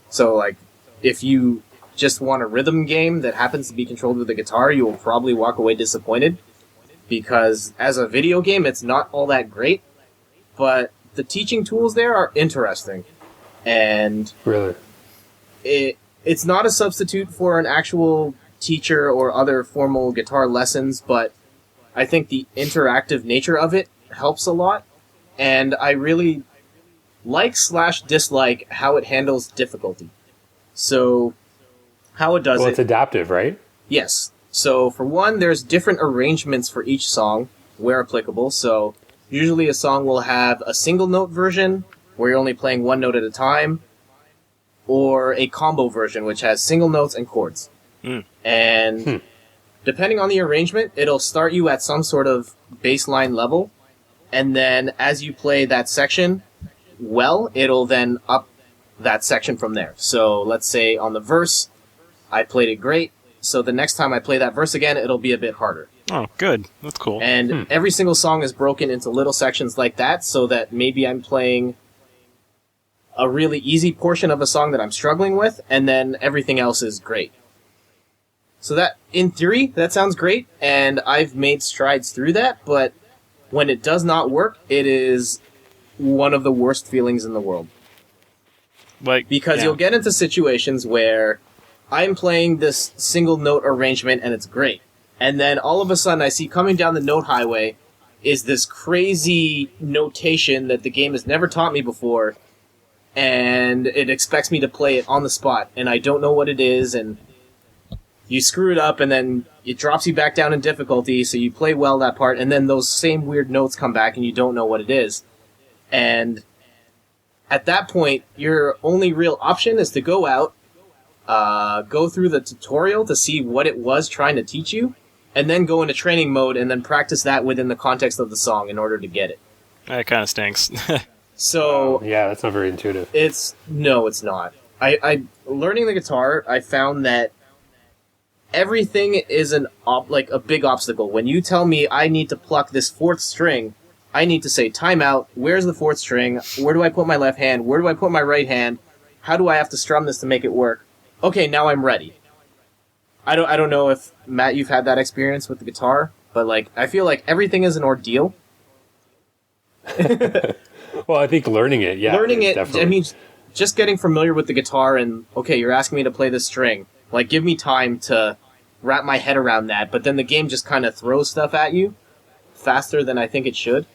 So, like, if you just want a rhythm game that happens to be controlled with the guitar, you will probably walk away disappointed. Because as a video game, it's not all that great. But the teaching tools there are interesting. And really, it's not a substitute for an actual teacher or other formal guitar lessons, but I think the interactive nature of it helps a lot. And I really like/dislike how it handles difficulty. So, how it does it's adaptive, right? Yes. So, for one, there's different arrangements for each song, where applicable. So, usually a song will have a single note version, where you're only playing one note at a time, or a combo version, which has single notes and chords. And depending on the arrangement, it'll start you at some sort of baseline level, and then as you play that section well, it'll then up that section from there. So let's say on the verse, I played it great, so the next time I play that verse again, it'll be a bit harder. Oh, good. That's cool. And every single song is broken into little sections like that, so that maybe I'm playing a really easy portion of a song that I'm struggling with, and then everything else is great. So that, in theory, that sounds great, and I've made strides through that, but when it does not work, it is one of the worst feelings in the world. Because you'll get into situations where I'm playing this single note arrangement and it's great. And then all of a sudden I see coming down the note highway is this crazy notation that the game has never taught me before, and it expects me to play it on the spot, and I don't know what it is, and you screw it up, and then it drops you back down in difficulty, so you play well that part, and then those same weird notes come back and you don't know what it is. And at that point, your only real option is to go out, go through the tutorial to see what it was trying to teach you, and then go into training mode and then practice that within the context of the song in order to get it. That kind of stinks. So Yeah, that's not very intuitive. it's not. I learning the guitar, I found that everything is like a big obstacle. When you tell me I need to pluck this fourth string, I need to say time out. Where's the fourth string? Where do I put my left hand? Where do I put my right hand? How do I have to strum this to make it work? Okay, now I'm ready. I don't know if Matt, you've had that experience with the guitar, but like I feel like everything is an ordeal. Well, I think learning it, definitely. I mean, just getting familiar with the guitar and, okay, you're asking me to play this string. Like, give me time to wrap my head around that, but then the game just kind of throws stuff at you faster than I think it should.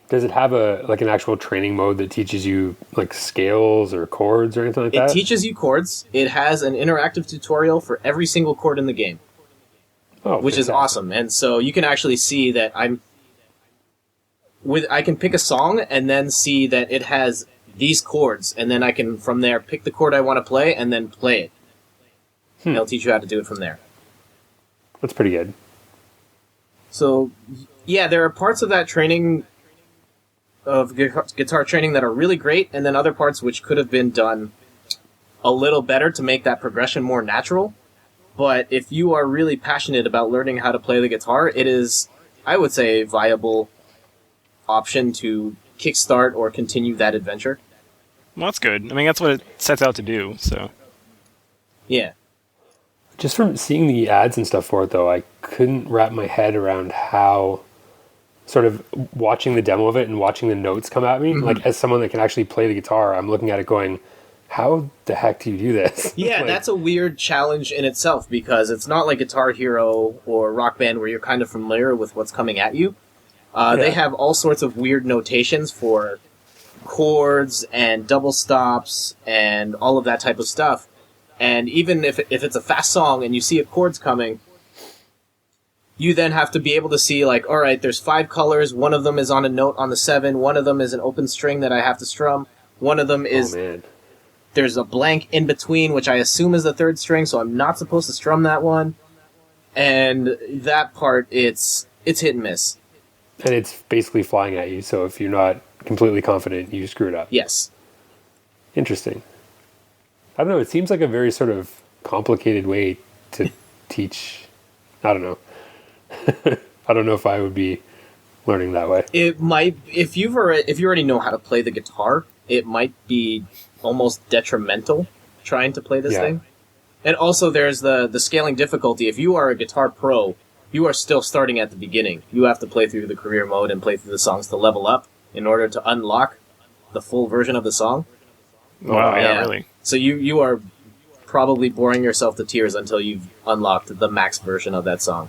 Does it have an actual training mode that teaches you like scales or chords or anything like that? It teaches you chords. It has an interactive tutorial for every single chord in the game, which is awesome. And so you can actually see that I can pick a song and then see that it has these chords, and then I can from there pick the chord I want to play and then play it. It'll teach you how to do it from there. That's pretty good. So, yeah, there are parts of that training, of guitar training, that are really great, and then other parts which could have been done a little better to make that progression more natural. But if you are really passionate about learning how to play the guitar, it is, I would say, a viable option to kickstart or continue that adventure. Well, that's good. I mean, that's what it sets out to do, so. Yeah. Just from seeing the ads and stuff for it, though, I couldn't wrap my head around how, sort of watching the demo of it and watching the notes come at me, like as someone that can actually play the guitar, I'm looking at it going, how the heck do you do this? Yeah, that's a weird challenge in itself, because it's not like Guitar Hero or Rock Band where you're kind of familiar with what's coming at you. They have all sorts of weird notations for chords and double stops and all of that type of stuff. And even if it's a fast song and you see a chords coming, you then have to be able to see, like, all right, there's 5 colors, one of them is on a note on the 7, one of them is an open string that I have to strum, one of them is... There's a blank in between, which I assume is the 3rd string, so I'm not supposed to strum that one. And that part, it's hit and miss. And it's basically flying at you, so if you're not completely confident, you screw it up. Yes. Interesting. I don't know, it seems like a very sort of complicated way to teach. I don't know. I don't know if I would be learning that way. It might, if you already know how to play the guitar, it might be almost detrimental trying to play this thing. And also there's the scaling difficulty. If you are a guitar pro, you are still starting at the beginning. You have to play through the career mode and play through the songs to level up in order to unlock the full version of the song. Wow, yeah, really. So you are probably boring yourself to tears until you've unlocked the max version of that song.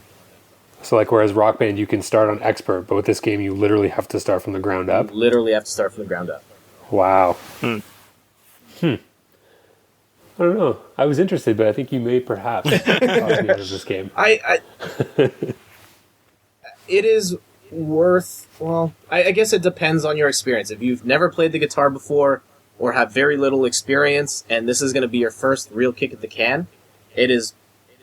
So like whereas Rock Band you can start on expert, but with this game you literally have to start from the ground up? You literally have to start from the ground up. Wow. I don't know. I was interested, but I think you may perhaps talk me out of this game. It is worth... Well, I guess it depends on your experience. If you've never played the guitar before or have very little experience and this is going to be your first real kick at the can, it is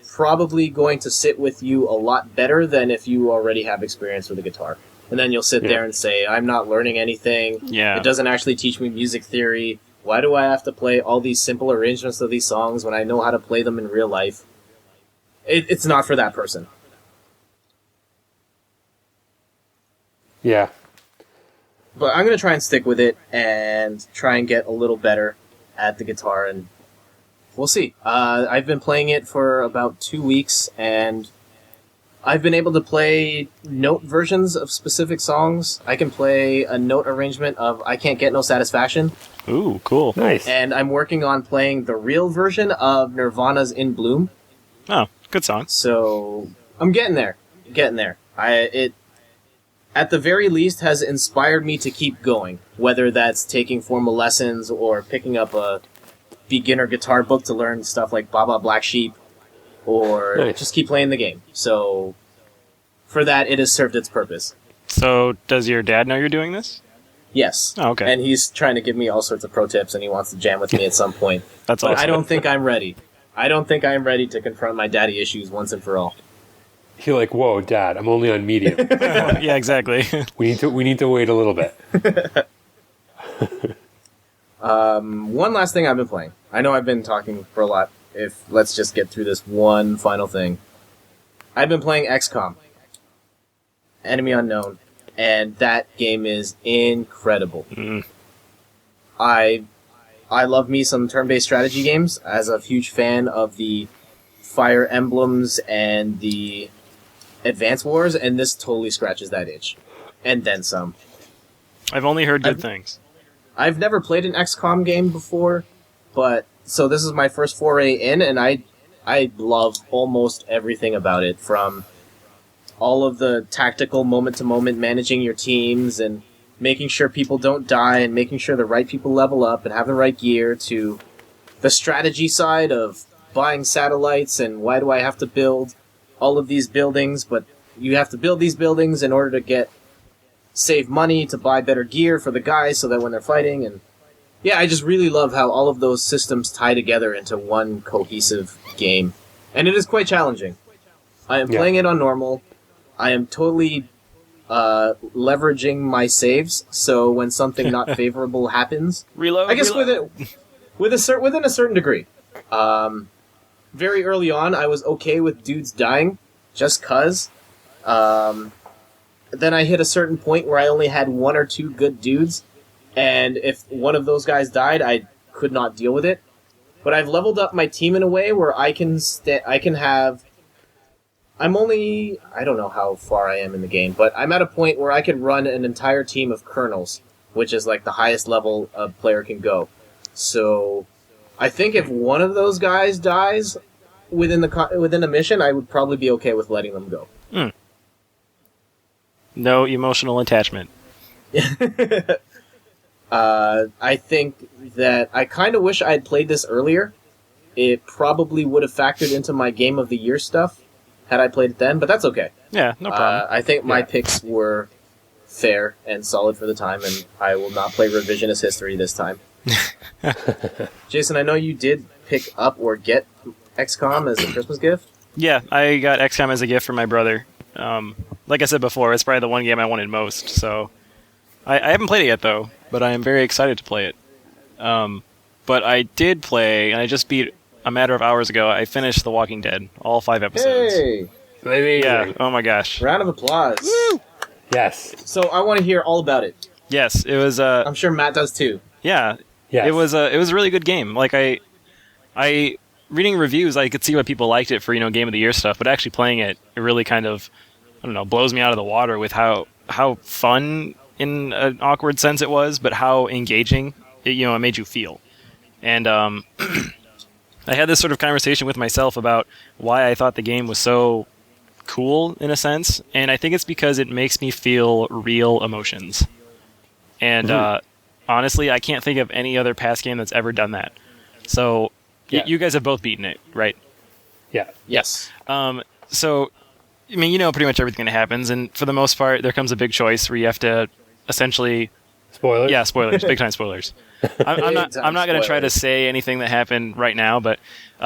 probably going to sit with you a lot better than if you already have experience with the guitar. And then you'll sit there and say, I'm not learning anything. Yeah. It doesn't actually teach me music theory. Why do I have to play all these simple arrangements of these songs when I know how to play them in real life? It's not for that person. Yeah. But I'm going to try and stick with it and try and get a little better at the guitar, and we'll see. I've been playing it for about 2 weeks, and I've been able to play note versions of specific songs. I can play a note arrangement of I Can't Get No Satisfaction. Ooh, cool. Nice. And I'm working on playing the real version of Nirvana's In Bloom. Oh, good song. So I'm getting there. It at the very least has inspired me to keep going, whether that's taking formal lessons or picking up a beginner guitar book to learn stuff like Baba Black Sheep, or just keep playing the game. So for that, it has served its purpose. So does your dad know you're doing this? Yes. Oh, okay. And he's trying to give me all sorts of pro tips, and he wants to jam with me at some point. That's but awesome. I don't think I'm ready. I don't think I'm ready to confront my daddy issues once and for all. You're like, whoa, Dad, I'm only on medium. Yeah, exactly. We need to wait a little bit. One last thing I've been playing. I know I've been talking for a lot. Let's just get through this one final thing. I've been playing XCOM, Enemy Unknown, and that game is incredible. I love me some turn-based strategy games, as a huge fan of the Fire Emblems and the Advance Wars, and this totally scratches that itch. And then some. I've only heard good things. I've never played an XCOM game before, so this is my first foray in, and I love almost everything about it, from all of the tactical moment-to-moment managing your teams and making sure people don't die and making sure the right people level up and have the right gear, to the strategy side of buying satellites and why do I have to build all of these buildings, but you have to build these buildings in order to save money to buy better gear for the guys so that when they're fighting. And yeah, I just really love how all of those systems tie together into one cohesive game. And it is quite challenging. I am playing it on normal. I am totally leveraging my saves, so when something not favorable happens, Reload. I guess within a certain degree. Very early on, I was okay with dudes dying, just 'cause. Then I hit a certain point where I only had one or two good dudes, and if one of those guys died, I could not deal with it. But I've leveled up my team in a way where I can have... I don't know how far I am in the game, but I'm at a point where I can run an entire team of colonels, which is like the highest level a player can go. So I think if one of those guys dies within a mission, I would probably be okay with letting them go. No emotional attachment. I think that I kind of wish I had played this earlier. It probably would have factored into my Game of the Year stuff had I played it then, but that's okay. Yeah, no problem. I think my picks were fair and solid for the time, and I will not play revisionist history this time. Jason, I know you did pick up or get XCOM as a Christmas gift. Yeah, I got XCOM as a gift from my brother. Like I said before, it's probably the one game I wanted most, so... I haven't played it yet, though, but I am very excited to play it. But I did play, and I just beat a matter of hours ago, I finished The Walking Dead, all 5 episodes. Hey! Amazing. Yeah, oh my gosh. Round of applause. Woo! Yes. So I want to hear all about it. Yes, it was... I'm sure Matt does too. Yeah, yes. It was a really good game. Like, I reading reviews, I could see why people liked it for, Game of the Year stuff, but actually playing it, it really kind of, I don't know, blows me out of the water with how fun, in an awkward sense it was, but how engaging it made you feel. And I had this sort of conversation with myself about why I thought the game was so cool in a sense, and I think it's because it makes me feel real emotions. And honestly, I can't think of any other past game that's ever done that. So you guys have both beaten it, right? Yeah. Yes. So, I mean, pretty much everything that happens, and for the most part, there comes a big choice where you have to essentially... Spoilers? Yeah, spoilers. Big time spoilers. I'm not going to try to say anything that happened right now, but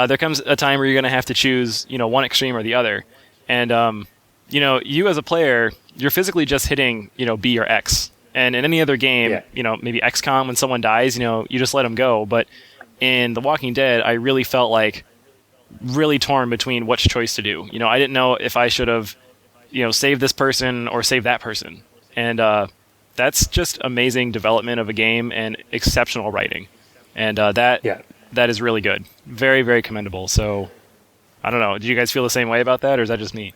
there comes a time where you're going to have to choose, one extreme or the other. And, you as a player, you're physically just hitting, B or X. And in any other game, maybe XCOM, when someone dies, you just let them go. But in The Walking Dead, I really felt like really torn between which choice to do. I didn't know if I should have, saved this person or saved that person. And that's just amazing development of a game and exceptional writing. And that is really good. Very, very commendable. So, I don't know. Do you guys feel the same way about that, or is that just me?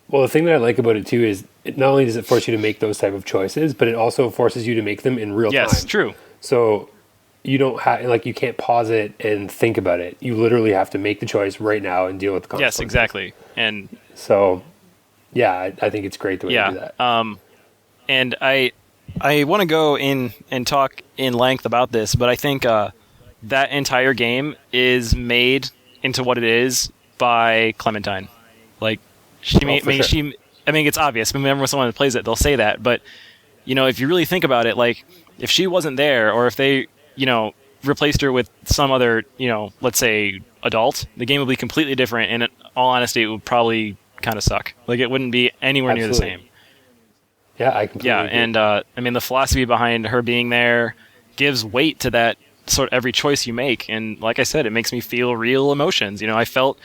Well, the thing that I like about it, too, is it not only does it force you to make those type of choices, but it also forces you to make them in real time. Yes, true. So you don't have, you can't pause it and think about it. You literally have to make the choice right now and deal with the consequences. Yes, exactly. And so, yeah, I think it's great the way you do that. And I want to go in and talk in length about this, but I think that entire game is made into what it is by Clementine. Like, it's obvious. Whenever someone plays it, they'll say that. But, if you really think about it, like, if she wasn't there, or if they, replaced her with some other, let's say, adult, the game would be completely different. And in all honesty, it would probably kind of suck. Like, it wouldn't be anywhere near the Absolutely. same. Yeah, I completely Yeah, agree. and I mean, the philosophy behind her being there gives weight to that sort of every choice you make. And like I said, it makes me feel real emotions. I felt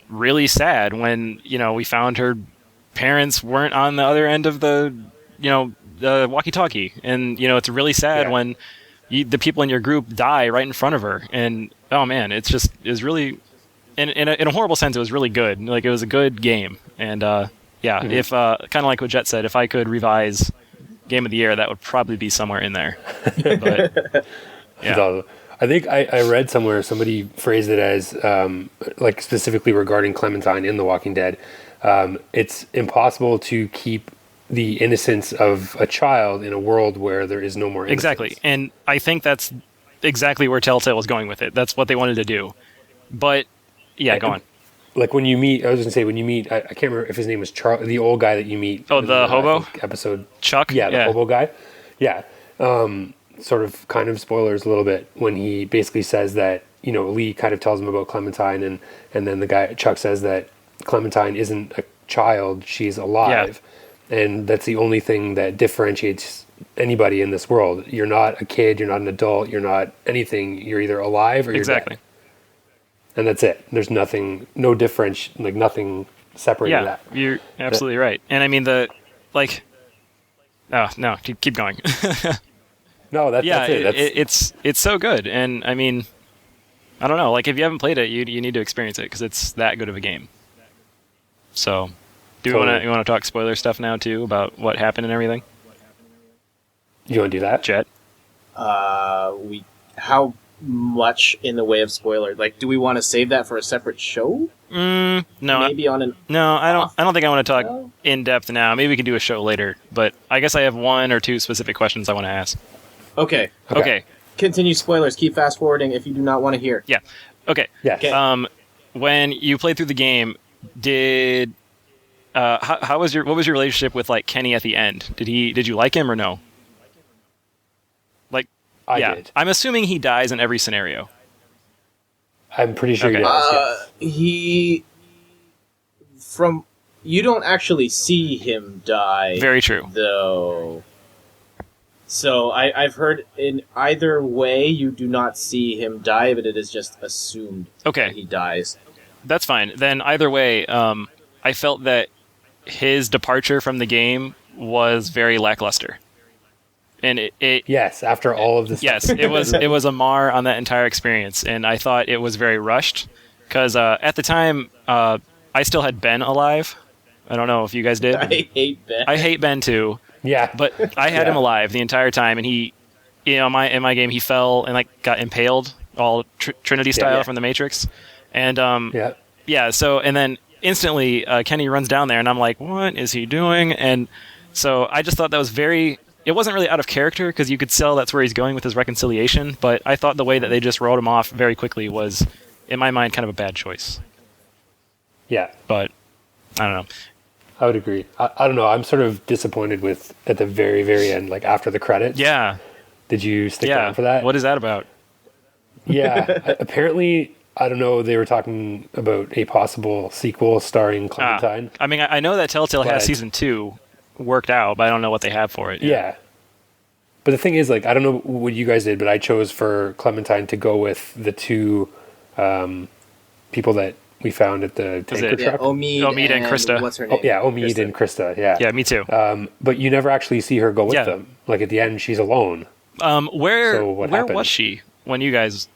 really sad when, we found her parents weren't on the other end of the walkie-talkie. And, it's really sad when the people in your group die right in front of her. And, oh man, it was really, in a horrible sense, it was really good. Like, it was a good game. And, if kind of like what Jett said, if I could revise Game of the Year, that would probably be somewhere in there. But That's awesome. I think I read somewhere somebody phrased it as like specifically regarding Clementine in The Walking Dead. It's impossible to keep the innocence of a child in a world where there is no more innocence. Exactly, and I think that's exactly where Telltale was going with it. That's what they wanted to do. But yeah, go on. Like when you meet, I was going to say when you meet, I can't remember if his name was Charlie, the old guy that you meet. Oh, the hobo? I think episode Chuck? Yeah, the hobo guy. Yeah. Sort of kind of spoilers a little bit when he basically says that, Lee kind of tells him about Clementine and then the guy, Chuck, says that Clementine isn't a child, she's alive. Yeah. And that's the only thing that differentiates anybody in this world. You're not a kid, you're not an adult, you're not anything. You're either alive or you're dead. And that's it. There's nothing, no difference, like nothing separating that. Yeah, you're absolutely right. And I mean, oh, no, keep going. No, that's it. It's so good. And I mean, I don't know. Like, if you haven't played it, you need to experience it because it's that good of a game. So, you want to talk spoiler stuff now too about what happened and everything? You want to do that, Jett? How much in the way of spoiler? Like, do we want to save that for a separate show? No. Maybe on an. No, I don't think I want to talk in depth now. Maybe we can do a show later. But I guess I have one or two specific questions I want to ask. Okay. Continue spoilers. Keep fast forwarding if you do not want to hear. Yeah. Okay. Yeah. Okay. When you played through the game, what was your relationship with like Kenny at the end? Did you like him or no? Like, I did. I'm assuming he dies in every scenario. I'm pretty sure he does. Yes. You don't actually see him die. Very true. Though. So I've heard in either way you do not see him die, but it is just assumed that he dies. That's fine. Then either way, I felt that his departure from the game was very lackluster. And it yes, after all of this. Yes, it was a mar on that entire experience, and I thought it was very rushed because at the time I still had Ben alive. I don't know if you guys did. I hate Ben. I hate Ben too. Yeah, but I had him alive the entire time, and he, in my game, he fell and like got impaled, all Trinity style from the Matrix, and So and then instantly Kenny runs down there, and I'm like, what is he doing? And so I just thought that was very. It wasn't really out of character because you could tell that's where he's going with his reconciliation, but I thought the way that they just wrote him off very quickly was, in my mind, kind of a bad choice. Yeah, but I don't know. I would agree. I don't know. I'm sort of disappointed with at the very, very end, like after the credits. Yeah. Did you stick around for that? What is that about? Yeah. Apparently, I don't know. They were talking about a possible sequel starring Clementine. I mean, I know that Telltale has season 2 worked out, but I don't know what they have for it. Yeah. But the thing is, like, I don't know what you guys did, but I chose for Clementine to go with the two people that we found at the tanker truck. Omid and Krista. What's her name? Omid and Krista. Yeah. Yeah, me too. But you never actually see her go with them. Like at the end, she's alone. Where was she when you guys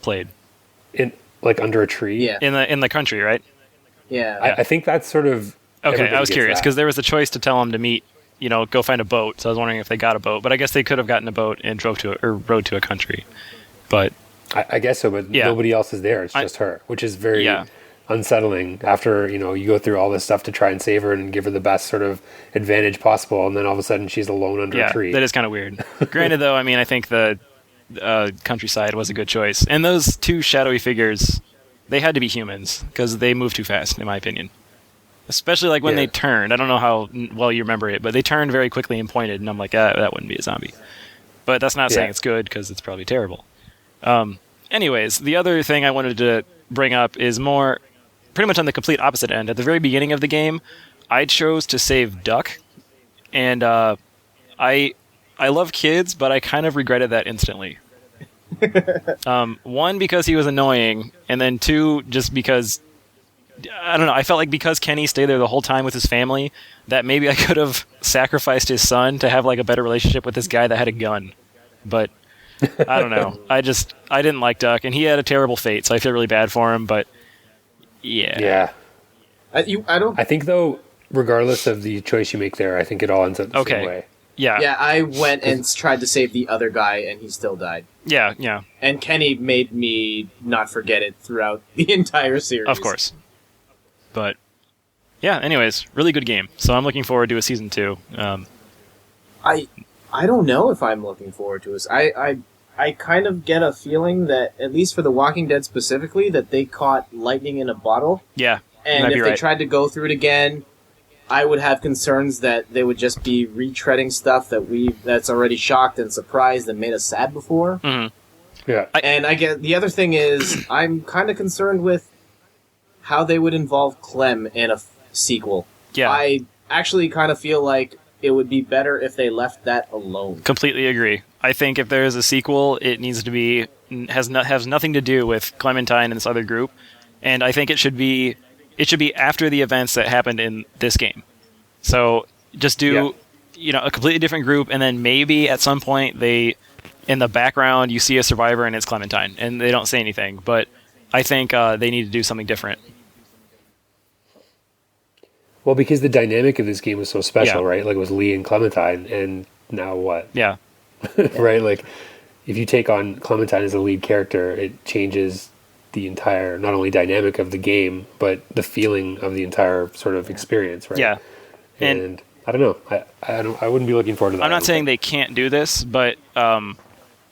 played? In like under a tree. Yeah. In the country, right? Yeah. I think that's sort of. Okay, I was curious because there was a choice to tell them to meet. Go find a boat. So I was wondering if they got a boat, but I guess they could have gotten a boat and rode to a country. But I guess so. But nobody else is there. It's just her, which is very. Unsettling after you go through all this stuff to try and save her and give her the best sort of advantage possible, and then all of a sudden she's alone under a tree. That is kind of weird. Granted, though, I mean, I think the countryside was a good choice, and those two shadowy figures, they had to be humans because they move too fast, in my opinion. Especially like when they turned. I don't know how well you remember it, but they turned very quickly and pointed, and I'm like, that wouldn't be a zombie. But that's not saying it's good because it's probably terrible. Anyways, the other thing I wanted to bring up is more pretty much on the complete opposite end. At the very beginning of the game, I chose to save Duck, and I love kids, but I kind of regretted that instantly. One, because he was annoying, and then two, just because, I don't know, I felt like because Kenny stayed there the whole time with his family, that maybe I could have sacrificed his son to have like a better relationship with this guy that had a gun. But I don't know. I didn't like Duck, and he had a terrible fate, so I feel really bad for him, but yeah. Yeah. I I think, though, regardless of the choice you make there, I think it all ends up the same way. Yeah. Yeah, I went and tried to save the other guy, and he still died. Yeah, yeah. And Kenny made me not forget it throughout the entire series. Of course. But, yeah, anyways, really good game. So I'm looking forward to a Season 2. I don't know if I'm looking forward to it. I kind of get a feeling that, at least for The Walking Dead specifically, that they caught lightning in a bottle. Yeah, and if they tried to go through it again, I would have concerns that they would just be retreading stuff that's already shocked and surprised and made us sad before. Mm-hmm. Yeah. And I get the other thing is I'm kind of concerned with how they would involve Clem in a sequel. Yeah. I actually kind of feel like it would be better if they left that alone. Completely agree. I think if there is a sequel, it needs to be has nothing to do with Clementine and this other group, and I think it should be after the events that happened in this game. So just do a completely different group, and then maybe at some point in the background you see a survivor and it's Clementine, and they don't say anything. But I think they need to do something different. Well, because the dynamic of this game was so special, Yeah. right? Like, it was Lee and Clementine, and now what? Yeah. Right? Like, if you take on Clementine as a lead character, it changes the entire, not only dynamic of the game, but the feeling of the entire sort of experience, right? Yeah. And I don't know. I wouldn't be looking forward to that. I'm not saying they can't do this, but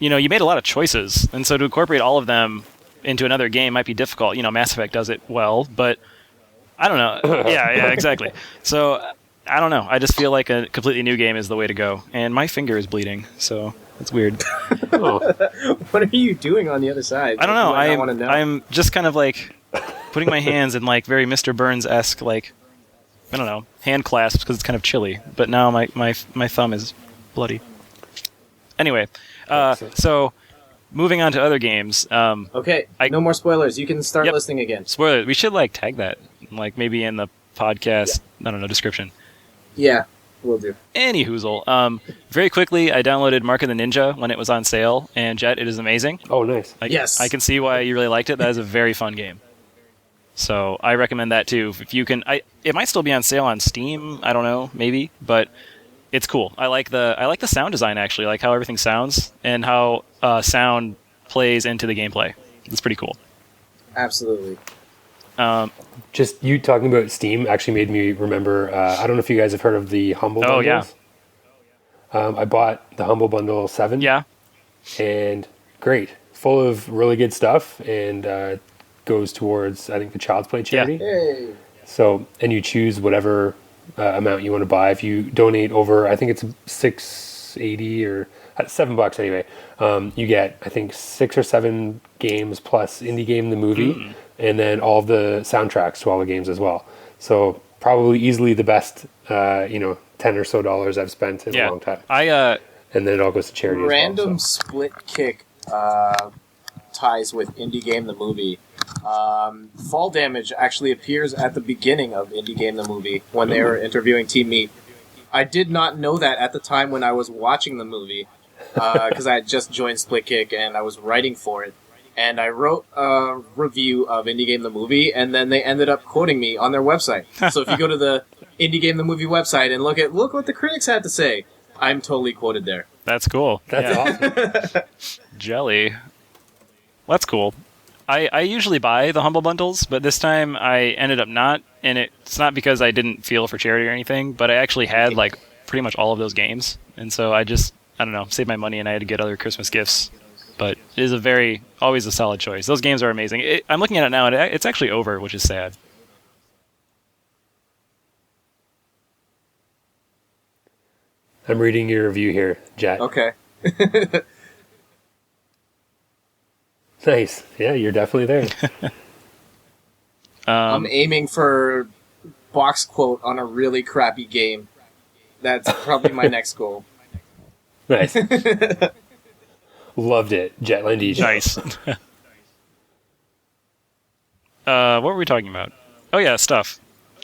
you made a lot of choices, and so to incorporate all of them into another game might be difficult. Mass Effect does it well, but I don't know. Yeah, exactly. So I don't know. I just feel like a completely new game is the way to go, and my finger is bleeding, so it's weird. Oh. What are you doing on the other side? I don't know. I want to know. I'm just kind of like putting my hands in like very Mr. Burns-esque, like, I don't know, hand clasps because it's kind of chilly. But now my thumb is bloody. Anyway, so moving on to other games. Okay, no more spoilers. You can start listing again. Spoiler. We should like tag that, like maybe in the podcast. I don't know, description. Yeah, will do. Any hoozle. Very quickly, I downloaded Mark of the Ninja when it was on sale, and Jett, it is amazing. Oh, nice. Yes. I can see why you really liked it. That is a very fun game. So I recommend that too. If you can, it might still be on sale on Steam. I don't know, maybe, but it's cool. I like the sound design actually, like how everything sounds and how sound plays into the gameplay. It's pretty cool. Absolutely. Just you talking about Steam actually made me remember. I don't know if you guys have heard of the Humble Bundles. Yeah. I bought the Humble Bundle 7. Yeah. And great, full of really good stuff, and goes towards, I think, the Child's Play charity. Yeah. Hey. So, and you choose whatever amount you want to buy. If you donate over, I think it's $6.80 or $7 anyway. You get, I think, 6 or 7 games plus Indie Game the movie, and then all of the soundtracks to all the games as well. So probably easily the best, $10 or so I've spent in a long time. And then it all goes to charity. Random as well, split kick ties with Indie Game the movie. Fall Damage actually appears at the beginning of Indie Game the movie when they were interviewing Team Meat. I did not know that at the time when I was watching the movie because I had just joined Split Kick and I was writing for it. And I wrote a review of Indie Game the movie, and then they ended up quoting me on their website. So if you go to the Indie Game the movie website and look what the critics had to say, I'm totally quoted there. That's cool. That's awesome. Jelly. Well, that's cool. I usually buy the Humble Bundles, but this time I ended up not, and it's not because I didn't feel for charity or anything, but I actually had like pretty much all of those games, and so I don't know, saved my money and I had to get other Christmas gifts. But it is always a solid choice. Those games are amazing. I'm looking at it now, and it's actually over, which is sad. I'm reading your review here, Jett. Okay. Nice. Yeah, you're definitely there. I'm aiming for box quote on a really crappy game. That's probably my next goal. Nice. Loved it. Jett, Lindy. Nice. What were we talking about? Oh yeah, stuff.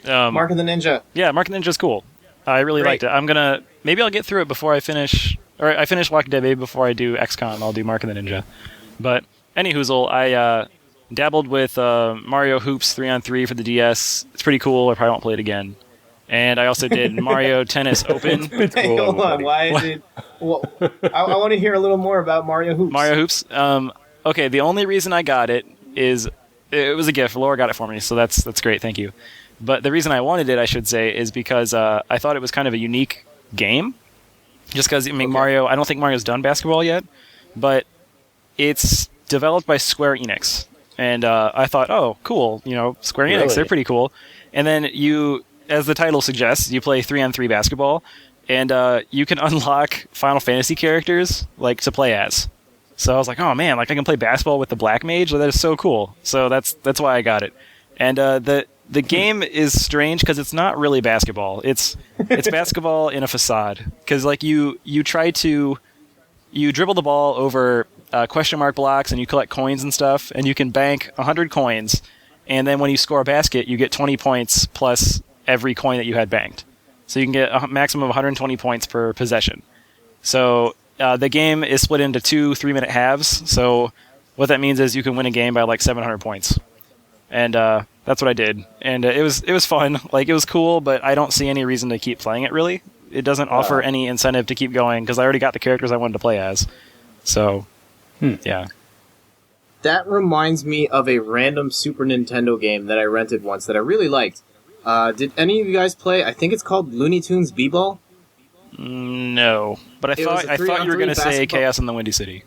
Mark of the Ninja. Yeah, Mark of the Ninja's cool. I really liked it. Maybe I'll get through it before I finish, or I finish Walking Dead. Maybe before I do XCOM, I'll do Mark of the Ninja. But anyhoozle, I dabbled with Mario Hoops 3-on-3 for the DS. It's pretty cool. I probably won't play it again. And I also did Mario Tennis Open. Hey, hold on. Why is it? Well, I want to hear a little more about Mario Hoops. Mario Hoops. Okay, the only reason I got it is it was a gift. Laura got it for me, so that's great. Thank you. But the reason I wanted it, I should say, is because I thought it was kind of a unique game. Just because, Mario, I don't think Mario's done basketball yet, but it's developed by Square Enix. And I thought, oh, cool, Square Enix, Really? They're pretty cool. And then you, as the title suggests, you play 3-on-3 basketball, and you can unlock Final Fantasy characters, to play as. So I was like, oh man, I can play basketball with the Black Mage? That is so cool. So that's why I got it. And the game is strange because it's not really basketball. It's basketball in a facade. Because you dribble the ball over question mark blocks and you collect coins and stuff, and you can bank 100 coins, and then when you score a basket, you get 20 points plus every coin that you had banked. So you can get a maximum of 120 points per possession. So the game is split into 2 3-minute halves. So what that means is you can win a game by 700 points. And that's what I did. And it was fun. It was cool, but I don't see any reason to keep playing it, really. It doesn't offer any incentive to keep going, because I already got the characters I wanted to play as. So, yeah. That reminds me of a random Super Nintendo game that I rented once that I really liked. Did any of you guys play? I think it's called Looney Tunes B-Ball. No, but I thought you were going to say Chaos in the Windy City.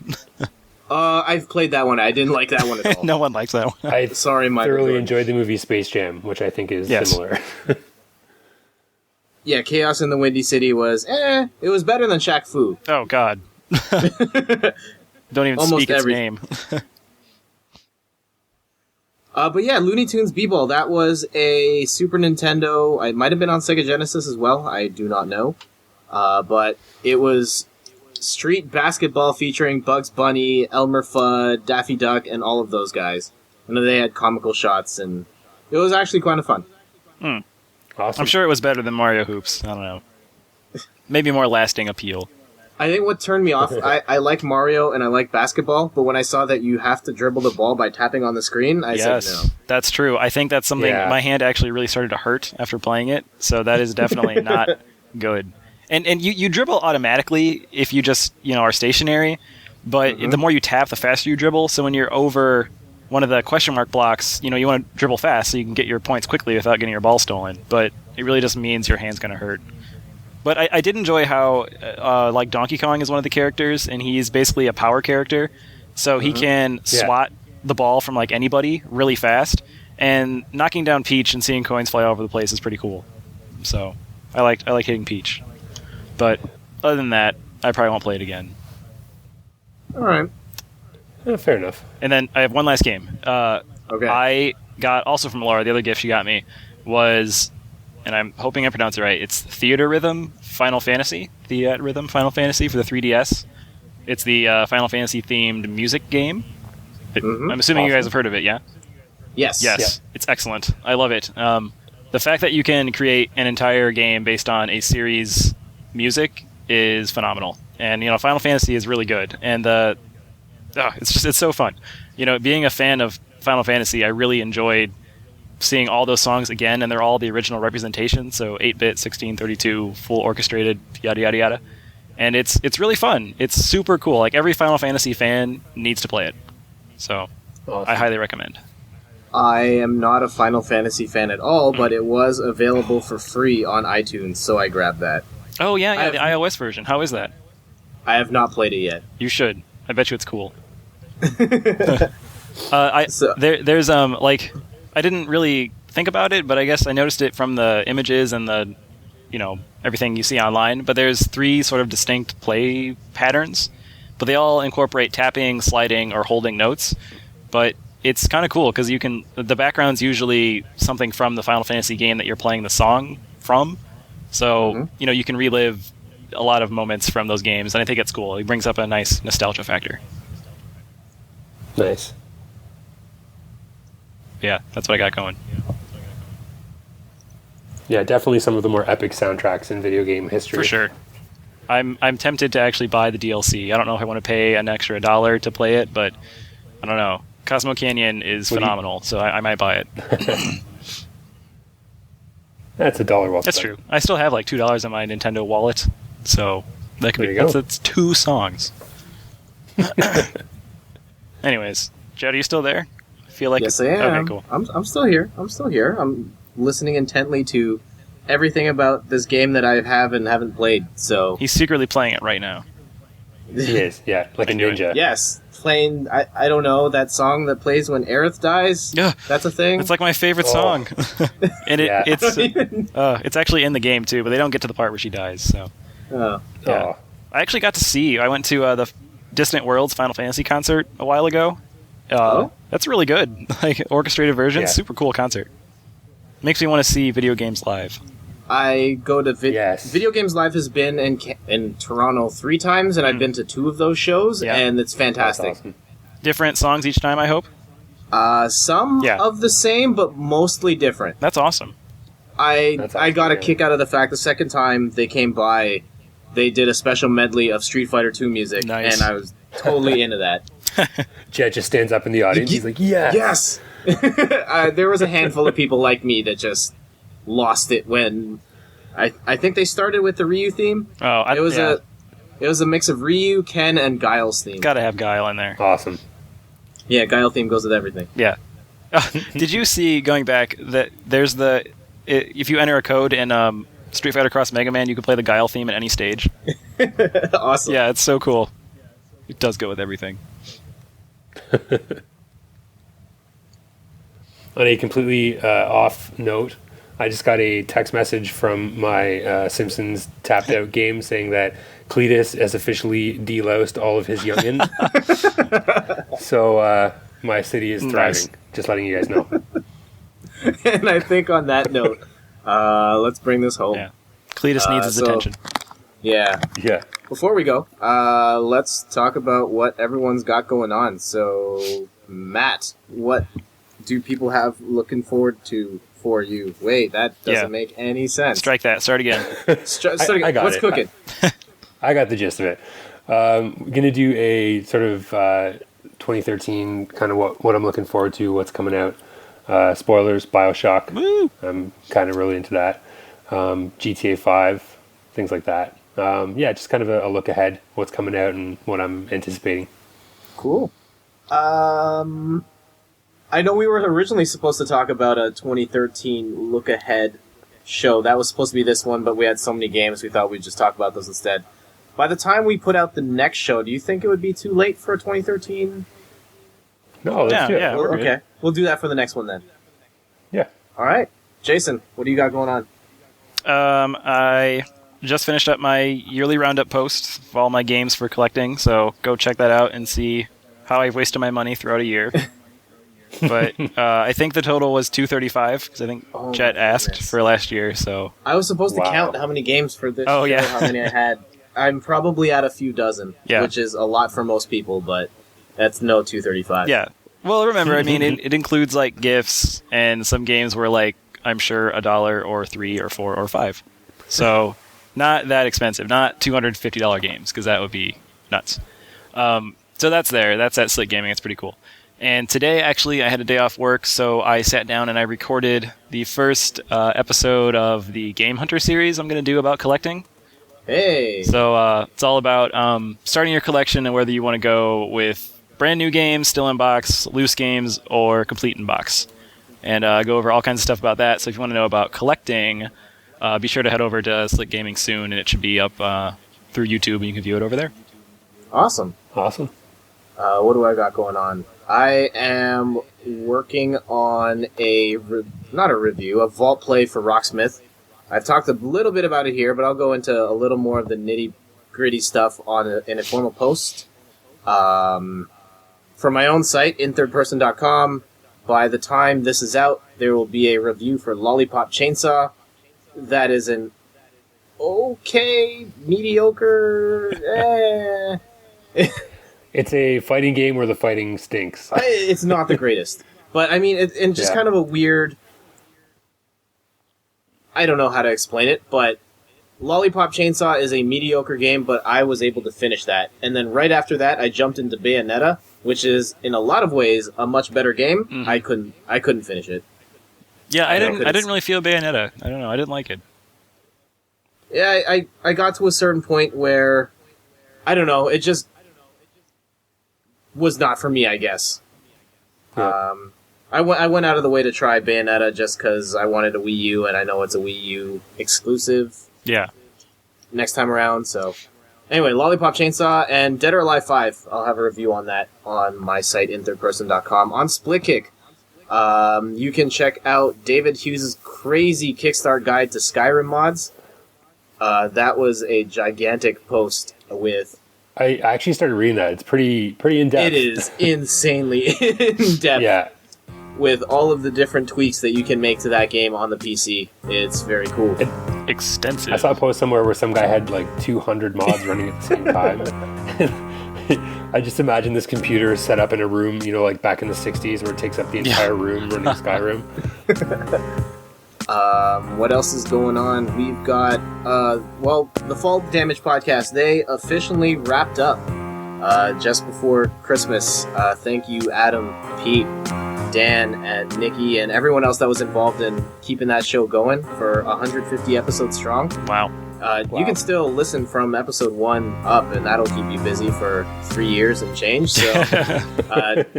I've played that one. I didn't like that one at all. No one likes that one. I thoroughly Michael. enjoyed the movie Space Jam, which I think is similar. Yeah, Chaos in the Windy City was, it was better than Shaq Fu. Oh, God. Don't even Almost speak its name. But yeah, Looney Tunes B-Ball, that was a Super Nintendo. It might have been on Sega Genesis as well. I do not know. But it was street basketball featuring Bugs Bunny, Elmer Fudd, Daffy Duck, and all of those guys. And they had comical shots, and it was actually kind of fun. Awesome. I'm sure it was better than Mario Hoops. I don't know. Maybe more lasting appeal. I think what turned me off, I like Mario and I like basketball, but when I saw that you have to dribble the ball by tapping on the screen, I said no. That's true. I think that's something, my hand actually really started to hurt after playing it, so that is definitely not good. And you dribble automatically if you just, are stationary, but the more you tap, the faster you dribble, so when you're over one of the question mark blocks, you want to dribble fast so you can get your points quickly without getting your ball stolen, but it really just means your hand's going to hurt. But I did enjoy how, Donkey Kong is one of the characters, and he's basically a power character, so he can swat the ball from, anybody really fast, and knocking down Peach and seeing coins fly all over the place is pretty cool. So, I like hitting Peach. But, other than that, I probably won't play it again. Alright. Fair enough. And then, I have one last game. Okay. I got, also from Laura, the other gift she got me, was... and I'm hoping I pronounce it right. It's Theatrhythm Final Fantasy. Theatrhythm Final Fantasy for the 3DS. It's the Final Fantasy themed music game. I'm assuming you guys have heard of it, yeah? Yes. Yes. Yeah. It's excellent. I love it. The fact that you can create an entire game based on a series music is phenomenal. And, Final Fantasy is really good. And it's so fun. Being a fan of Final Fantasy, I really enjoyed seeing all those songs again, and they're all the original representation, so 8-bit, 16, 32, full orchestrated, yada yada yada. And it's really fun. It's super cool. Every Final Fantasy fan needs to play it. So, awesome. I highly recommend. I am not a Final Fantasy fan at all, but it was available for free on iTunes, so I grabbed that. Oh yeah, the iOS version. How is that? I have not played it yet. You should. I bet you it's cool. There's I didn't really think about it, but I guess I noticed it from the images and the, everything you see online. But there's 3 sort of distinct play patterns, but they all incorporate tapping, sliding, or holding notes. But it's kind of cool because the background's usually something from the Final Fantasy game that you're playing the song from. So, you can relive a lot of moments from those games, and I think it's cool. It brings up a nice nostalgia factor. Nice. Yeah, that's what I got going. Yeah, definitely some of the more epic soundtracks in video game history. For sure. I'm tempted to actually buy the DLC. I don't know if I want to pay an extra $1 to play it, but I don't know. Cosmo Canyon is phenomenal, so I might buy it. That's $1 well spent. That's true. I still have like $2 in my Nintendo wallet, so that could be. That's 2 songs. Anyways, Jett, are you still there? I feel like yes, I am. Okay, cool. I'm still here. I'm listening intently to everything about this game that I have and haven't played. So he's secretly playing it right now. He is, yeah, like a ninja. Yes, playing. I don't know that song that plays when Aerith dies. Yeah, that's a thing. It's like my favorite song, and it's actually in the game too, but they don't get to the part where she dies. So, yeah. I actually got to see. I went to the Distant Worlds Final Fantasy concert a while ago. That's really good. Like orchestrated version, super cool concert. Makes me want to see video games live. I go to Video Games Live has been in Toronto 3 times, and I've been to 2 of those shows, and it's fantastic. Awesome. Different songs each time, I hope? Some of the same, but mostly different. That's awesome. I got a kick out of the fact the second time they came by, they did a special medley of Street Fighter 2 music, and I was totally into that. Jett just stands up in the audience. He's like, yes! There was a handful of people like me that just lost it when I think they started with the Ryu theme. It was a mix of Ryu, Ken, and Guile's theme. Gotta have Guile in there. Awesome. Yeah, Guile theme goes with everything. Yeah. Did you see, going back, that there's if you enter a code in Street Fighter Cross Mega Man, you can play the Guile theme at any stage? Awesome. Yeah, it's so cool. It does go with everything. On a completely off note, I just got a text message from my Simpsons tapped out game saying that Cletus has officially deloused all of his youngins. So my city is thriving. Nice. Just letting you guys know. And I think on that note, let's bring this home. Yeah. Cletus needs his attention. Yeah. Yeah. Before we go, let's talk about what everyone's got going on. So, Matt, what do people have looking forward to for you? Wait, that doesn't make any sense. Strike that. Start again. I got What's it. cooking? I got the gist of it. We're going to do a sort of 2013 kind of what I'm looking forward to, what's coming out. Spoilers, BioShock. Woo! I'm kind of really into that. GTA 5, things like that. Just kind of a look ahead, what's coming out and what I'm anticipating. Cool. I know we were originally supposed to talk about a 2013 look ahead show. That was supposed to be this one, but we had so many games we thought we'd just talk about those instead. By the time we put out the next show, do you think it would be too late for a 2013? No, let's do it. Yeah, we're okay. We'll do that for the next one then. Yeah. All right. Jason, what do you got going on? I just finished up my yearly roundup post of all my games for collecting, so go check that out and see how I've wasted my money throughout a year. But I think the total was 235 because I think Jett asked for last year. So I was supposed to count how many games for this. Oh, show, yeah. How many I had? I'm probably at a few dozen, which is a lot for most people, but that's no 235. Yeah. Well, remember, I mean, it includes like gifts, and some games were like, I'm sure $1 or $3 or $4 or $5. So not that expensive, not $250 games because that would be nuts. So that's there. That's at Slick Gaming. It's pretty cool. And today, actually, I had a day off work, so I sat down and I recorded the first episode of the Game Hunter series I'm going to do about collecting. Hey! So it's all about starting your collection and whether you want to go with brand new games, still in box, loose games, or complete in box. And go over all kinds of stuff about that. So if you want to know about collecting, be sure to head over to Slick Gaming soon, and it should be up through YouTube, and you can view it over there. Awesome. What do I got going on? I am working on a vault play for Rocksmith. I've talked a little bit about it here, but I'll go into a little more of the nitty-gritty stuff in a formal post. for my own site, inthirdperson.com, by the time this is out, there will be a review for Lollipop Chainsaw. That is an okay, mediocre, It's a fighting game where the fighting stinks. It's not the greatest. But, I mean, it's just kind of a weird... I don't know how to explain it, but Lollipop Chainsaw is a mediocre game, but I was able to finish that. And then right after that, I jumped into Bayonetta, which is, in a lot of ways, a much better game. Mm-hmm. I couldn't finish it. Yeah, I didn't really feel Bayonetta. I don't know, I didn't like it. Yeah, I got to a certain point where, I don't know, it just was not for me, I guess. Yeah. I went out of the way to try Bayonetta just because I wanted a Wii U, and I know it's a Wii U exclusive. Yeah. Next time around, so... Anyway, Lollipop Chainsaw and Dead or Alive 5. I'll have a review on that on my site, inthirdperson.com. On Splitkick, you can check out David Hughes' crazy Kickstart guide to Skyrim mods. That was a gigantic post with... I actually started reading that. It's pretty in-depth. It is insanely in-depth. Yeah. With all of the different tweaks that you can make to that game on the PC. It's very cool. Extensive. I saw a post somewhere where some guy had like 200 mods running at the same time. I just imagine this computer set up in a room, like back in the 60s where it takes up the entire room running Skyrim. What else is going on? We've got, the Fall Damage podcast, they officially wrapped up just before Christmas. Thank you, Adam, Pete, Dan, and Nikki, and everyone else that was involved in keeping that show going for 150 episodes strong. Wow. You can still listen from episode 1 up, and that'll keep you busy for 3 years and change, so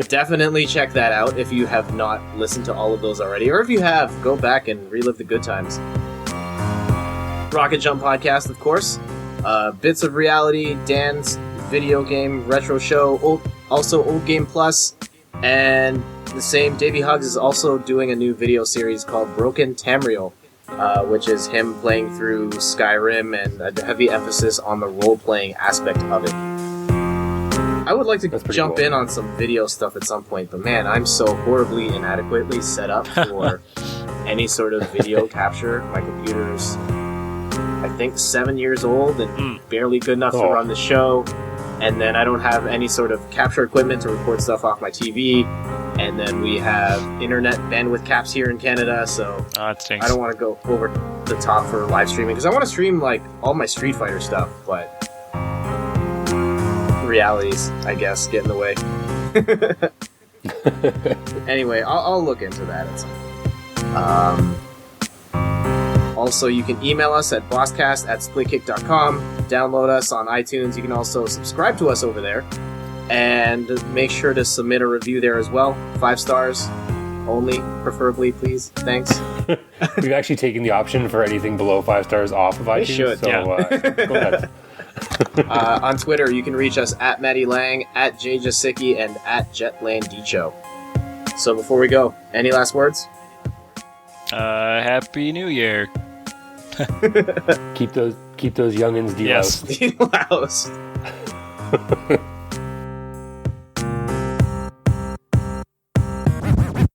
definitely check that out if you have not listened to all of those already, or if you have, go back and relive the good times. Rocket Jump podcast, of course. Bits of Reality, Dan's video game retro show, also Old Game Plus, and the same Davey Huggs is also doing a new video series called Broken Tamriel, which is him playing through Skyrim and a heavy emphasis on the role-playing aspect of it. I would like to jump in on some video stuff at some point, but man, I'm so horribly inadequately set up for any sort of video capture. My computer's, I think, 7 years old and barely good enough to run the show. And then I don't have any sort of capture equipment to record stuff off my TV. And then we have internet bandwidth caps here in Canada, so it stinks. I don't want to go over the top for live streaming, because I want to stream like all my Street Fighter stuff, but realities, I guess, get in the way. Anyway, I'll look into that at some point. Also, you can email us at bosscast@splitkick.com, download us on iTunes. You can also subscribe to us over there, and make sure to submit a review there as well. 5 stars only, preferably, please. Thanks. We've actually taken the option for anything below 5 stars off of iTunes. Should, so, go ahead. On Twitter, you can reach us at Maddie Lang, at JJasicki, and at JetLandDicho. So before we go, any last words? Happy New Year. Keep those youngins deloused. Yes, deloused.